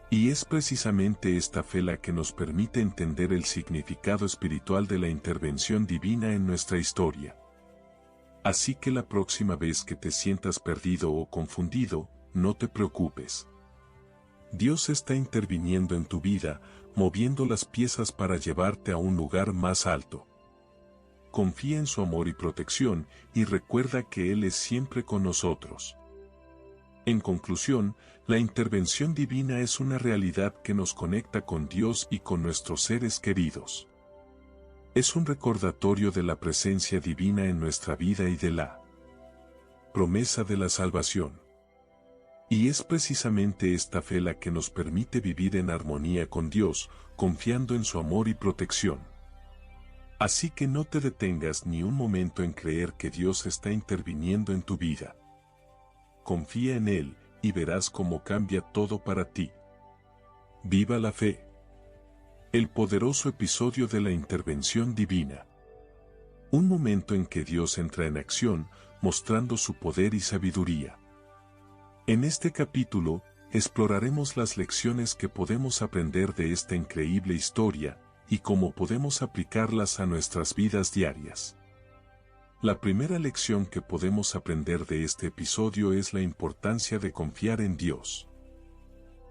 Y es precisamente esta fe la que nos permite entender el significado espiritual de la intervención divina en nuestra historia. Así que la próxima vez que te sientas perdido o confundido, no te preocupes. Dios está interviniendo en tu vida, moviendo las piezas para llevarte a un lugar más alto. Confía en su amor y protección, y recuerda que Él es siempre con nosotros. En conclusión, la intervención divina es una realidad que nos conecta con Dios y con nuestros seres queridos. Es un recordatorio de la presencia divina en nuestra vida y de la promesa de la salvación. Y es precisamente esta fe la que nos permite vivir en armonía con Dios, confiando en su amor y protección. Así que no te detengas ni un momento en creer que Dios está interviniendo en tu vida. Confía en Él, y verás cómo cambia todo para ti. ¡Viva la fe! El poderoso episodio de la intervención divina. Un momento en que Dios entra en acción, mostrando su poder y sabiduría. En este capítulo, exploraremos las lecciones que podemos aprender de esta increíble historia, y cómo podemos aplicarlas a nuestras vidas diarias. La primera lección que podemos aprender de este episodio es la importancia de confiar en Dios.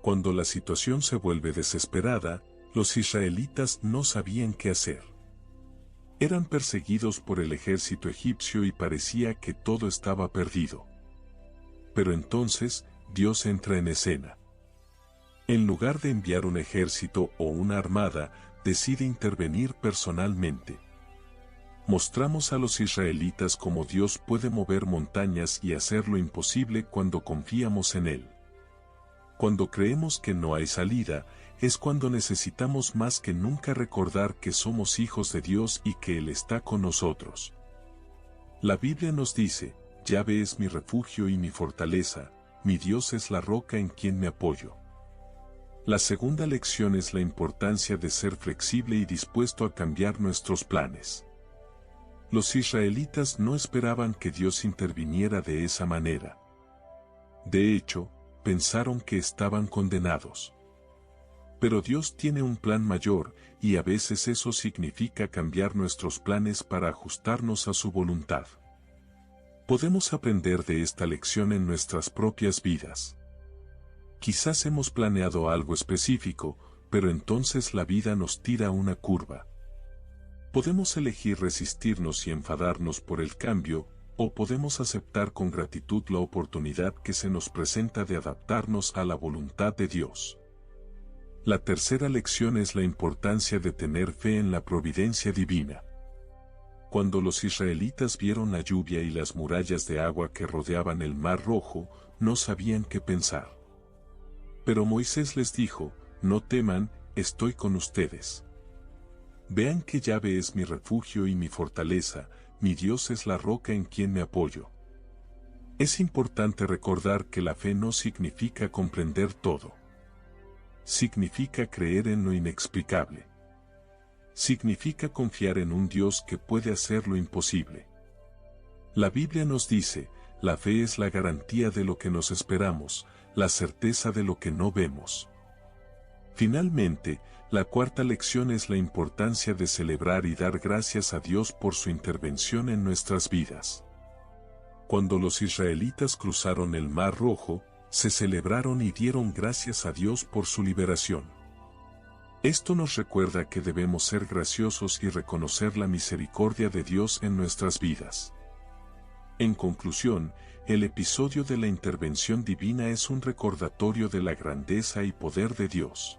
Cuando la situación se vuelve desesperada, los israelitas no sabían qué hacer. Eran perseguidos por el ejército egipcio y parecía que todo estaba perdido. Pero entonces, Dios entra en escena. En lugar de enviar un ejército o una armada, decide intervenir personalmente. Mostramos a los israelitas cómo Dios puede mover montañas y hacer lo imposible cuando confiamos en Él. Cuando creemos que no hay salida, es cuando necesitamos más que nunca recordar que somos hijos de Dios y que Él está con nosotros. La Biblia nos dice: «Yahvé es mi refugio y mi fortaleza, mi Dios es la roca en quien me apoyo». La segunda lección es la importancia de ser flexible y dispuesto a cambiar nuestros planes. Los israelitas no esperaban que Dios interviniera de esa manera. De hecho, pensaron que estaban condenados. Pero Dios tiene un plan mayor, y a veces eso significa cambiar nuestros planes para ajustarnos a su voluntad. Podemos aprender de esta lección en nuestras propias vidas. Quizás hemos planeado algo específico, pero entonces la vida nos tira una curva. Podemos elegir resistirnos y enfadarnos por el cambio, o podemos aceptar con gratitud la oportunidad que se nos presenta de adaptarnos a la voluntad de Dios. La tercera lección es la importancia de tener fe en la providencia divina. Cuando los israelitas vieron la lluvia y las murallas de agua que rodeaban el Mar Rojo, no sabían qué pensar. Pero Moisés les dijo: «No teman, estoy con ustedes. Vean que Yahvé es mi refugio y mi fortaleza, mi Dios es la roca en quien me apoyo». Es importante recordar que la fe no significa comprender todo. Significa creer en lo inexplicable. Significa confiar en un Dios que puede hacer lo imposible. La Biblia nos dice, la fe es la garantía de lo que nos esperamos, la certeza de lo que no vemos. Finalmente, la cuarta lección es la importancia de celebrar y dar gracias a Dios por su intervención en nuestras vidas. Cuando los israelitas cruzaron el Mar Rojo, se celebraron y dieron gracias a Dios por su liberación. Esto nos recuerda que debemos ser graciosos y reconocer la misericordia de Dios en nuestras vidas. En conclusión, el episodio de la intervención divina es un recordatorio de la grandeza y poder de Dios.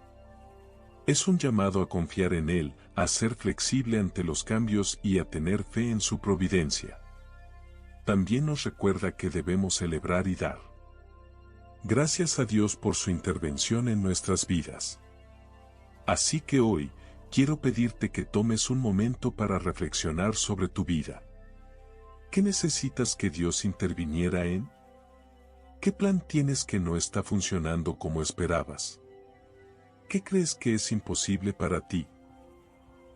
Es un llamado a confiar en Él, a ser flexible ante los cambios y a tener fe en su providencia. También nos recuerda que debemos celebrar y dar gracias a Dios por su intervención en nuestras vidas. Así que hoy, quiero pedirte que tomes un momento para reflexionar sobre tu vida. ¿Qué necesitas que Dios interviniera en? ¿Qué plan tienes que no está funcionando como esperabas? ¿Qué crees que es imposible para ti?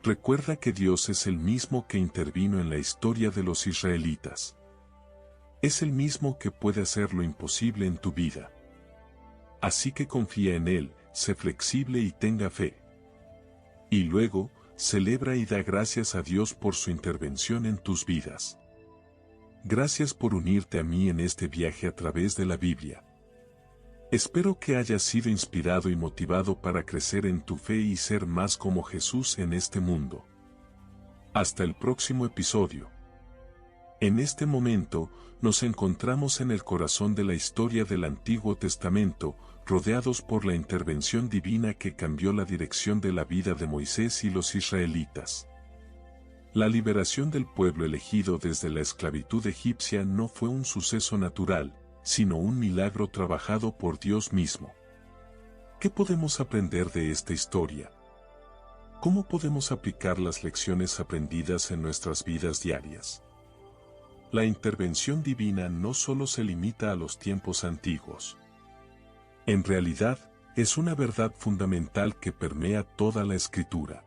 Recuerda que Dios es el mismo que intervino en la historia de los israelitas. Es el mismo que puede hacer lo imposible en tu vida. Así que confía en Él, sé flexible y tenga fe. Y luego, celebra y da gracias a Dios por su intervención en tus vidas. Gracias por unirte a mí en este viaje a través de la Biblia. Espero que hayas sido inspirado y motivado para crecer en tu fe y ser más como Jesús en este mundo. Hasta el próximo episodio. En este momento, nos encontramos en el corazón de la historia del Antiguo Testamento, rodeados por la intervención divina que cambió la dirección de la vida de Moisés y los israelitas. La liberación del pueblo elegido desde la esclavitud egipcia no fue un suceso natural, sino un milagro trabajado por Dios mismo. ¿Qué podemos aprender de esta historia? ¿Cómo podemos aplicar las lecciones aprendidas en nuestras vidas diarias? La intervención divina no solo se limita a los tiempos antiguos. En realidad, es una verdad fundamental que permea toda la Escritura.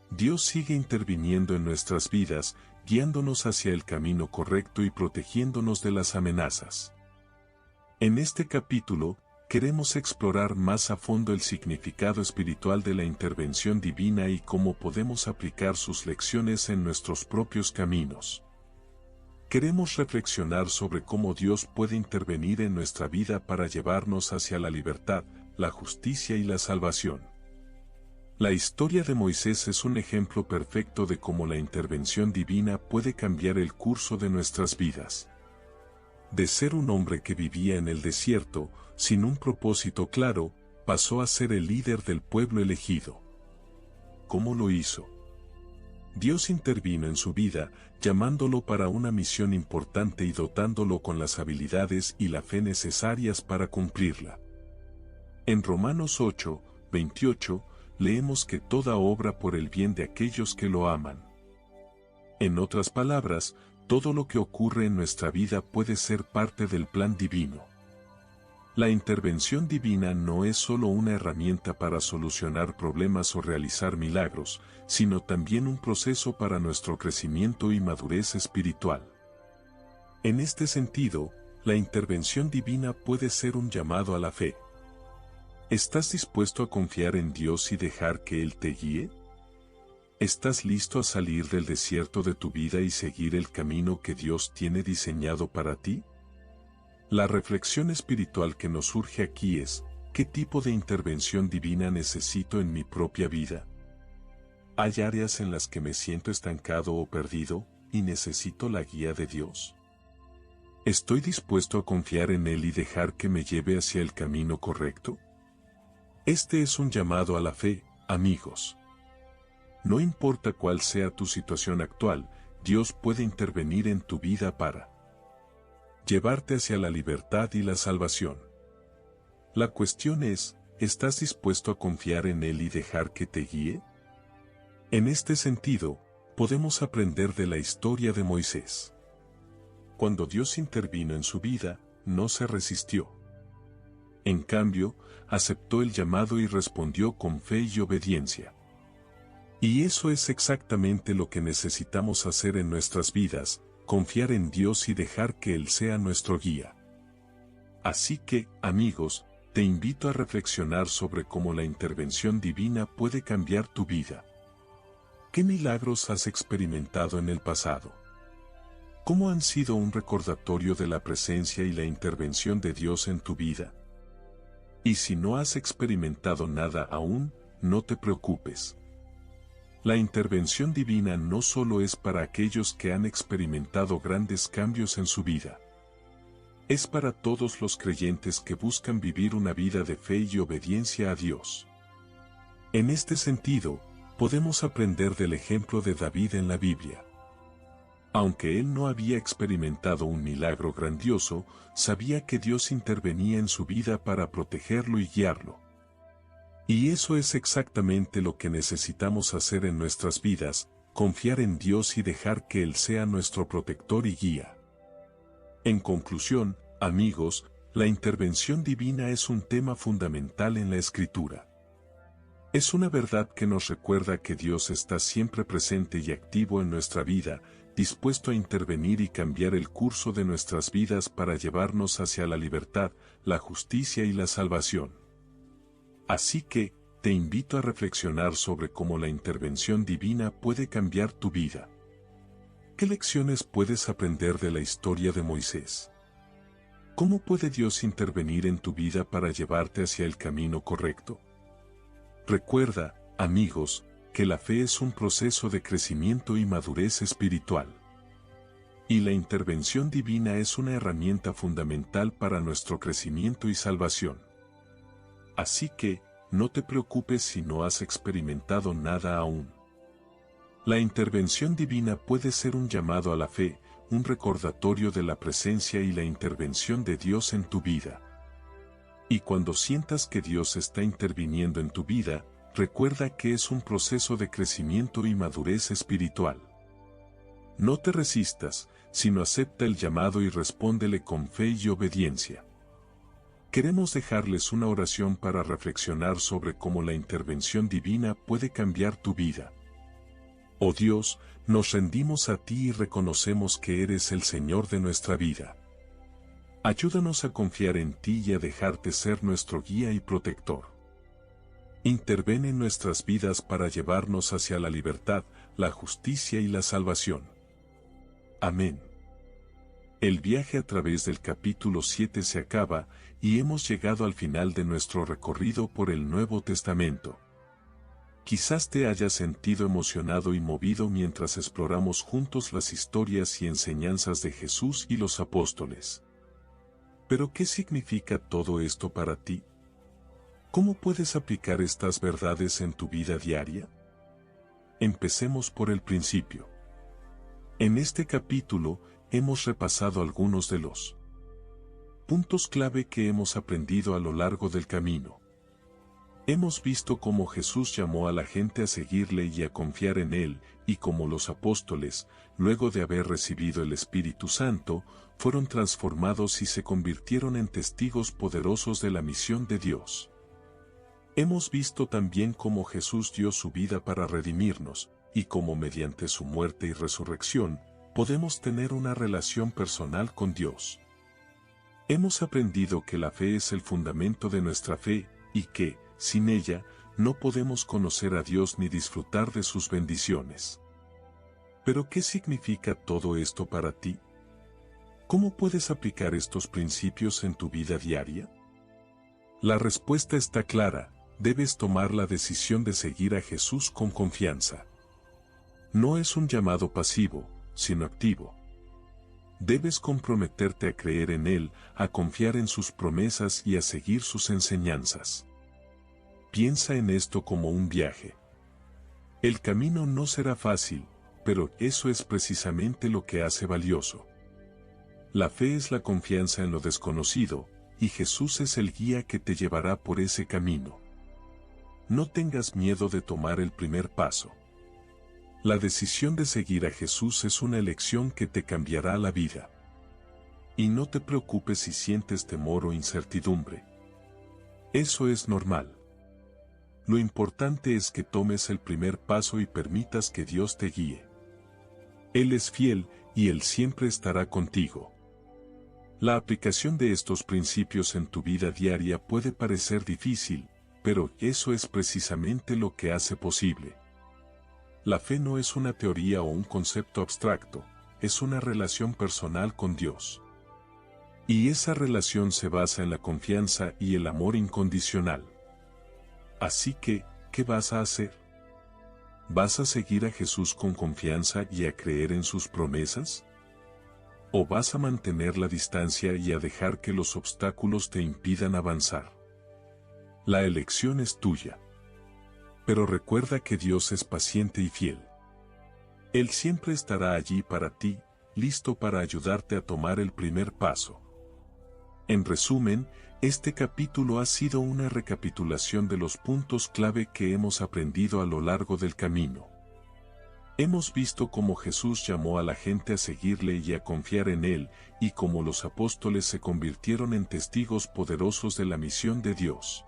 Dios sigue interviniendo en nuestras vidas, guiándonos hacia el camino correcto y protegiéndonos de las amenazas. En este capítulo, queremos explorar más a fondo el significado espiritual de la intervención divina y cómo podemos aplicar sus lecciones en nuestros propios caminos. Queremos reflexionar sobre cómo Dios puede intervenir en nuestra vida para llevarnos hacia la libertad, la justicia y la salvación. La historia de Moisés es un ejemplo perfecto de cómo la intervención divina puede cambiar el curso de nuestras vidas. De ser un hombre que vivía en el desierto, sin un propósito claro, pasó a ser el líder del pueblo elegido. ¿Cómo lo hizo? Dios intervino en su vida, llamándolo para una misión importante y dotándolo con las habilidades y la fe necesarias para cumplirla. En Romanos 8, 28, leemos que toda obra por el bien de aquellos que lo aman. En otras palabras, todo lo que ocurre en nuestra vida puede ser parte del plan divino. La intervención divina no es solo una herramienta para solucionar problemas o realizar milagros, sino también un proceso para nuestro crecimiento y madurez espiritual. En este sentido, la intervención divina puede ser un llamado a la fe. ¿Estás dispuesto a confiar en Dios y dejar que Él te guíe? ¿Estás listo a salir del desierto de tu vida y seguir el camino que Dios tiene diseñado para ti? La reflexión espiritual que nos surge aquí es, ¿qué tipo de intervención divina necesito en mi propia vida? ¿Hay áreas en las que me siento estancado o perdido, y necesito la guía de Dios? ¿Estoy dispuesto a confiar en Él y dejar que me lleve hacia el camino correcto? Este es un llamado a la fe, amigos. No importa cuál sea tu situación actual, Dios puede intervenir en tu vida para llevarte hacia la libertad y la salvación. La cuestión es, ¿estás dispuesto a confiar en Él y dejar que te guíe? En este sentido, podemos aprender de la historia de Moisés. cuando Dios intervino en su vida, no se resistió. En cambio, aceptó el llamado y respondió con fe y obediencia. Y eso es exactamente lo que necesitamos hacer en nuestras vidas, confiar en Dios y dejar que Él sea nuestro guía. Así que, amigos, te invito a reflexionar sobre cómo la intervención divina puede cambiar tu vida. ¿Qué milagros has experimentado en el pasado? ¿Cómo han sido un recordatorio de la presencia y la intervención de Dios en tu vida? Y si no has experimentado nada aún, no te preocupes. La intervención divina no solo es para aquellos que han experimentado grandes cambios en su vida. Es para todos los creyentes que buscan vivir una vida de fe y obediencia a Dios. En este sentido, podemos aprender del ejemplo de David en la Biblia. Aunque él no había experimentado un milagro grandioso, sabía que Dios intervenía en su vida para protegerlo y guiarlo. Y eso es exactamente lo que necesitamos hacer en nuestras vidas, confiar en Dios y dejar que Él sea nuestro protector y guía. En conclusión, amigos, la intervención divina es un tema fundamental en la Escritura. Es una verdad que nos recuerda que Dios está siempre presente y activo en nuestra vida, dispuesto a intervenir y cambiar el curso de nuestras vidas para llevarnos hacia la libertad, la justicia y la salvación. Así que, te invito a reflexionar sobre cómo la intervención divina puede cambiar tu vida. ¿Qué lecciones puedes aprender de la historia de Moisés? ¿Cómo puede Dios intervenir en tu vida para llevarte hacia el camino correcto? Recuerda, amigos, que la fe es un proceso de crecimiento y madurez espiritual. Y la intervención divina es una herramienta fundamental para nuestro crecimiento y salvación. Así que, no te preocupes si no has experimentado nada aún. La intervención divina puede ser un llamado a la fe, un recordatorio de la presencia y la intervención de Dios en tu vida. Y cuando sientas que Dios está interviniendo en tu vida, recuerda que es un proceso de crecimiento y madurez espiritual. No te resistas, sino acepta el llamado y respóndele con fe y obediencia. Queremos dejarles una oración para reflexionar sobre cómo la intervención divina puede cambiar tu vida. Oh Dios, nos rendimos a ti y reconocemos que eres el Señor de nuestra vida. Ayúdanos a confiar en ti y a dejarte ser nuestro guía y protector. Interven en nuestras vidas para llevarnos hacia la libertad, la justicia y la salvación. Amén. El viaje a través del capítulo 7 se acaba y hemos llegado al final de nuestro recorrido por el Nuevo Testamento. Quizás te hayas sentido emocionado y movido mientras exploramos juntos las historias y enseñanzas de Jesús y los apóstoles. ¿Pero qué significa todo esto para ti? ¿Cómo puedes aplicar estas verdades en tu vida diaria? Empecemos por el principio. En este capítulo, hemos repasado algunos de los puntos clave que hemos aprendido a lo largo del camino. Hemos visto cómo Jesús llamó a la gente a seguirle y a confiar en Él, y cómo los apóstoles, luego de haber recibido el Espíritu Santo, fueron transformados y se convirtieron en testigos poderosos de la misión de Dios. Hemos visto también cómo Jesús dio su vida para redimirnos, y cómo mediante su muerte y resurrección, podemos tener una relación personal con Dios. Hemos aprendido que la fe es el fundamento de nuestra fe, y que, sin ella, no podemos conocer a Dios ni disfrutar de sus bendiciones. ¿Pero qué significa todo esto para ti? ¿Cómo puedes aplicar estos principios en tu vida diaria? La respuesta está clara, debes tomar la decisión de seguir a Jesús con confianza. No es un llamado pasivo, sino activo. Debes comprometerte a creer en Él, a confiar en sus promesas y a seguir sus enseñanzas. Piensa en esto como un viaje. El camino no será fácil, pero eso es precisamente lo que hace valioso. La fe es la confianza en lo desconocido, y Jesús es el guía que te llevará por ese camino. No tengas miedo de tomar el primer paso. La decisión de seguir a Jesús es una elección que te cambiará la vida. Y no te preocupes si sientes temor o incertidumbre. Eso es normal. Lo importante es que tomes el primer paso y permitas que Dios te guíe. Él es fiel y Él siempre estará contigo. La aplicación de estos principios en tu vida diaria puede parecer difícil, pero eso es precisamente lo que hace posible. La fe no es una teoría o un concepto abstracto, es una relación personal con Dios. Y esa relación se basa en la confianza y el amor incondicional. Así que, ¿qué vas a hacer? ¿Vas a seguir a Jesús con confianza y a creer en sus promesas? ¿O vas a mantener la distancia y a dejar que los obstáculos te impidan avanzar? La elección es tuya. Pero recuerda que Dios es paciente y fiel. Él siempre estará allí para ti, listo para ayudarte a tomar el primer paso. En resumen, este capítulo ha sido una recapitulación de los puntos clave que hemos aprendido a lo largo del camino. Hemos visto cómo Jesús llamó a la gente a seguirle y a confiar en Él, y cómo los apóstoles se convirtieron en testigos poderosos de la misión de Dios.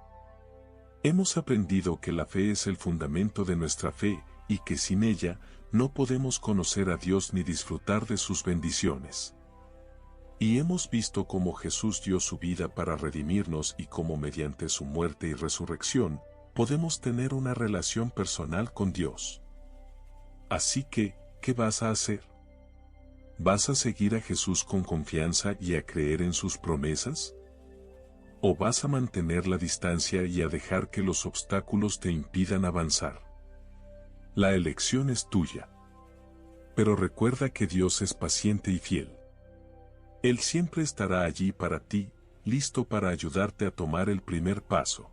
Hemos aprendido que la fe es el fundamento de nuestra fe, y que sin ella, no podemos conocer a Dios ni disfrutar de sus bendiciones. Y hemos visto cómo Jesús dio su vida para redimirnos y cómo mediante su muerte y resurrección, podemos tener una relación personal con Dios. Así que, ¿qué vas a hacer? ¿Vas a seguir a Jesús con confianza y a creer en sus promesas? ¿O vas a mantener la distancia y a dejar que los obstáculos te impidan avanzar? La elección es tuya. Pero recuerda que Dios es paciente y fiel. Él siempre estará allí para ti, listo para ayudarte a tomar el primer paso.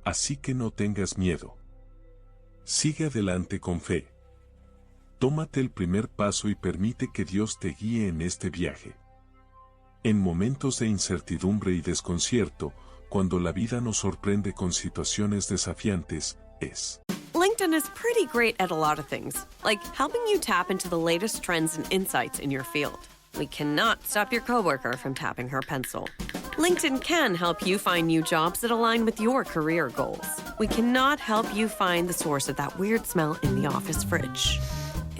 Así que no tengas miedo. Sigue adelante con fe. Tómate el primer paso y permite que Dios te guíe en este viaje. En momentos de incertidumbre y desconcierto, cuando la vida nos sorprende con situaciones desafiantes, es.
LinkedIn is pretty great at a lot of things, like helping you tap into the latest trends and insights in your field. We cannot stop your coworker from tapping her pencil. LinkedIn can help you find new jobs that align with your career goals. We cannot help you find the source of that weird smell in the office fridge.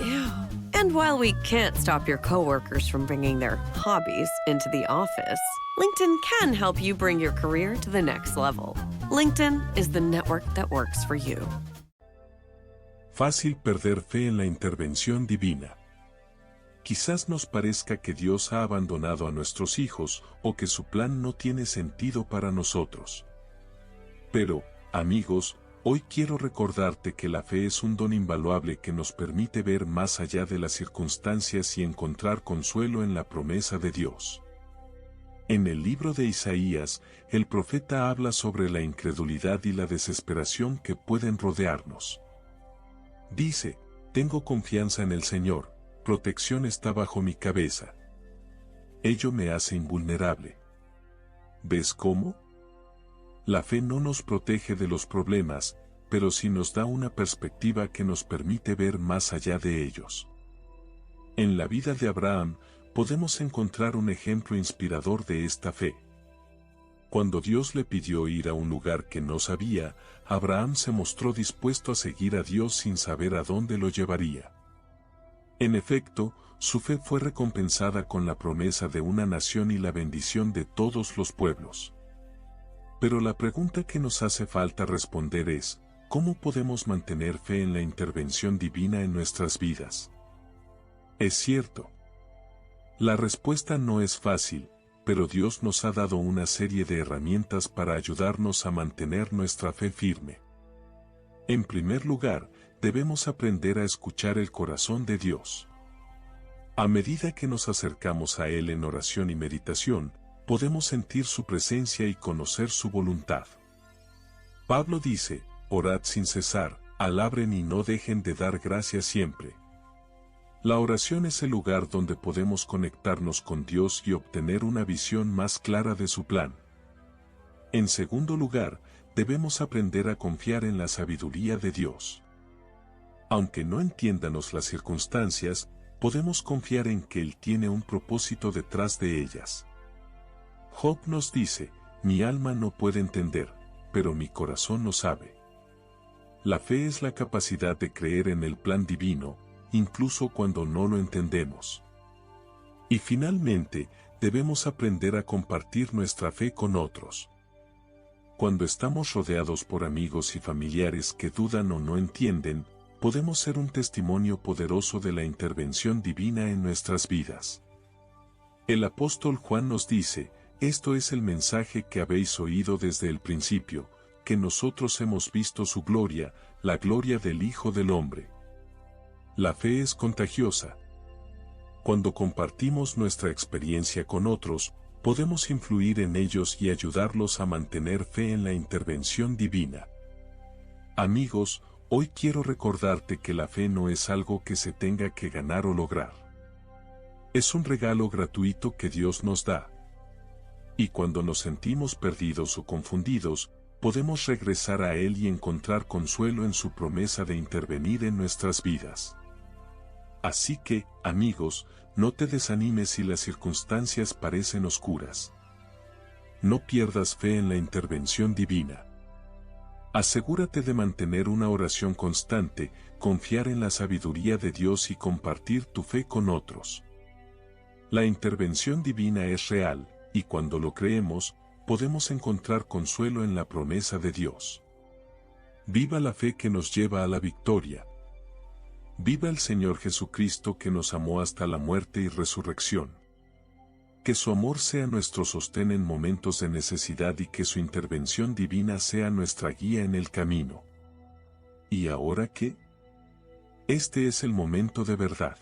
Ew. And while we can't stop your coworkers from bringing their hobbies into the office, LinkedIn can help you bring your career to the next level. LinkedIn is the network that works for you.
Fácil perder fe en la intervención divina. Quizás nos parezca que Dios ha abandonado a nuestros hijos o que su plan no tiene sentido para nosotros. Pero, amigos, hoy quiero recordarte que la fe es un don invaluable que nos permite ver más allá de las circunstancias y encontrar consuelo en la promesa de Dios. En el libro de Isaías, el profeta habla sobre la incredulidad y la desesperación que pueden rodearnos. Dice, tengo confianza en el Señor, protección está bajo mi cabeza. Ello me hace invulnerable. ¿Ves cómo? La fe no nos protege de los problemas, pero sí nos da una perspectiva que nos permite ver más allá de ellos. En la vida de Abraham, podemos encontrar un ejemplo inspirador de esta fe. Cuando Dios le pidió ir a un lugar que no sabía, Abraham se mostró dispuesto a seguir a Dios sin saber a dónde lo llevaría. En efecto, su fe fue recompensada con la promesa de una nación y la bendición de todos los pueblos. Pero la pregunta que nos hace falta responder es, ¿cómo podemos mantener fe en la intervención divina en nuestras vidas? Es cierto. La respuesta no es fácil, pero Dios nos ha dado una serie de herramientas para ayudarnos a mantener nuestra fe firme. En primer lugar, debemos aprender a escuchar el corazón de Dios. A medida que nos acercamos a Él en oración y meditación, podemos sentir su presencia y conocer su voluntad. Pablo dice, orad sin cesar, alaben y no dejen de dar gracias siempre. La oración es el lugar donde podemos conectarnos con Dios y obtener una visión más clara de su plan. En segundo lugar, debemos aprender a confiar en la sabiduría de Dios. Aunque no entiéndanos las circunstancias, podemos confiar en que Él tiene un propósito detrás de ellas. Job nos dice, mi alma no puede entender, pero mi corazón lo sabe. La fe es la capacidad de creer en el plan divino, incluso cuando no lo entendemos. Y finalmente, debemos aprender a compartir nuestra fe con otros. Cuando estamos rodeados por amigos y familiares que dudan o no entienden, podemos ser un testimonio poderoso de la intervención divina en nuestras vidas. El apóstol Juan nos dice, esto es el mensaje que habéis oído desde el principio, que nosotros hemos visto su gloria, la gloria del Hijo del Hombre. La fe es contagiosa. Cuando compartimos nuestra experiencia con otros, podemos influir en ellos y ayudarlos a mantener fe en la intervención divina. Amigos, hoy quiero recordarte que la fe no es algo que se tenga que ganar o lograr. Es un regalo gratuito que Dios nos da. Y cuando nos sentimos perdidos o confundidos, podemos regresar a Él y encontrar consuelo en su promesa de intervenir en nuestras vidas. Así que, amigos, no te desanimes si las circunstancias parecen oscuras. No pierdas fe en la intervención divina. Asegúrate de mantener una oración constante, confiar en la sabiduría de Dios y compartir tu fe con otros. La intervención divina es real, y cuando lo creemos, podemos encontrar consuelo en la promesa de Dios. Viva la fe que nos lleva a la victoria. Viva el Señor Jesucristo que nos amó hasta la muerte y resurrección. Que su amor sea nuestro sostén en momentos de necesidad y que su intervención divina sea nuestra guía en el camino. ¿Y ahora qué? Este es el momento de verdad.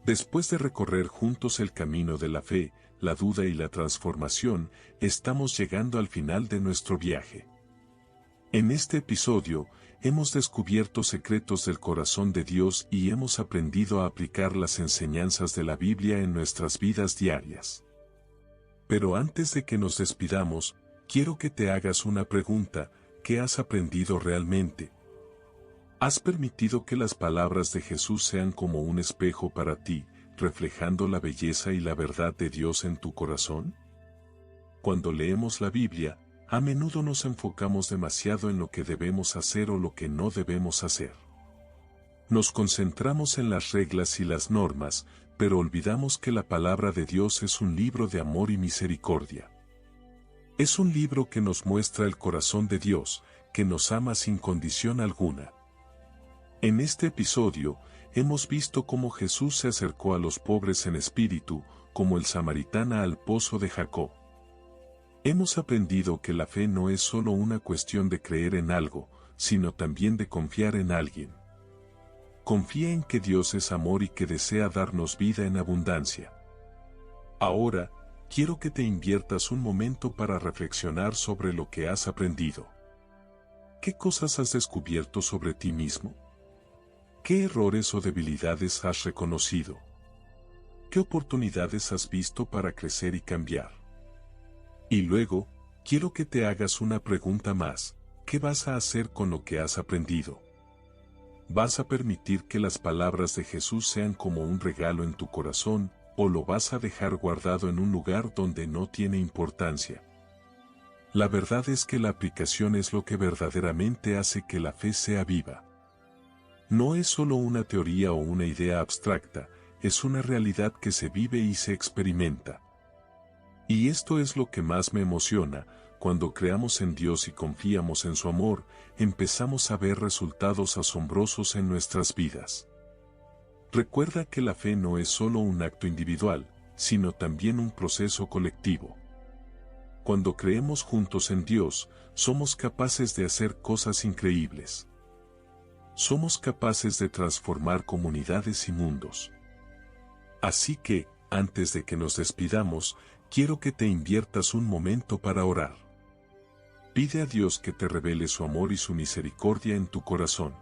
Después de recorrer juntos el camino de la fe, la duda y la transformación, estamos llegando al final de nuestro viaje. En este episodio, hemos descubierto secretos del corazón de Dios y hemos aprendido a aplicar las enseñanzas de la Biblia en nuestras vidas diarias. Pero antes de que nos despidamos, quiero que te hagas una pregunta: ¿qué has aprendido realmente? ¿Has permitido que las palabras de Jesús sean como un espejo para ti, reflejando la belleza y la verdad de Dios en tu corazón? Cuando leemos la Biblia, a menudo nos enfocamos demasiado en lo que debemos hacer o lo que no debemos hacer. Nos concentramos en las reglas y las normas, pero olvidamos que la palabra de Dios es un libro de amor y misericordia. Es un libro que nos muestra el corazón de Dios, que nos ama sin condición alguna. En este episodio, hemos visto cómo Jesús se acercó a los pobres en espíritu, como el samaritana al pozo de Jacob. Hemos aprendido que la fe no es solo una cuestión de creer en algo, sino también de confiar en alguien. Confía en que Dios es amor y que desea darnos vida en abundancia. Ahora, quiero que te inviertas un momento para reflexionar sobre lo que has aprendido. ¿Qué cosas has descubierto sobre ti mismo? ¿Qué errores o debilidades has reconocido? ¿Qué oportunidades has visto para crecer y cambiar? Y luego, quiero que te hagas una pregunta más: ¿qué vas a hacer con lo que has aprendido? ¿Vas a permitir que las palabras de Jesús sean como un regalo en tu corazón, o lo vas a dejar guardado en un lugar donde no tiene importancia? La verdad es que la aplicación es lo que verdaderamente hace que la fe sea viva. No es solo una teoría o una idea abstracta, es una realidad que se vive y se experimenta. Y esto es lo que más me emociona: cuando creamos en Dios y confiamos en su amor, empezamos a ver resultados asombrosos en nuestras vidas. Recuerda que la fe no es solo un acto individual, sino también un proceso colectivo. Cuando creemos juntos en Dios, somos capaces de hacer cosas increíbles. Somos capaces de transformar comunidades y mundos. Así que, antes de que nos despidamos, quiero que te inviertas un momento para orar. Pide a Dios que te revele su amor y su misericordia en tu corazón.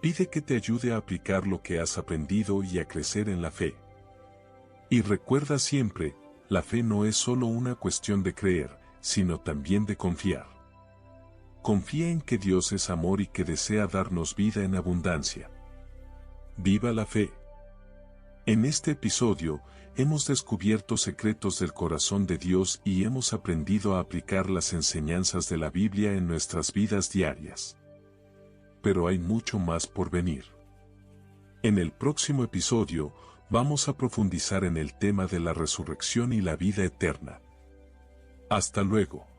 Pide que te ayude a aplicar lo que has aprendido y a crecer en la fe. Y recuerda siempre, la fe no es solo una cuestión de creer, sino también de confiar. Confía en que Dios es amor y que desea darnos vida en abundancia. Viva la fe. En este episodio, hemos descubierto secretos del corazón de Dios y hemos aprendido a aplicar las enseñanzas de la Biblia en nuestras vidas diarias. Pero hay mucho más por venir. En el próximo episodio, vamos a profundizar en el tema de la resurrección y la vida eterna. Hasta luego.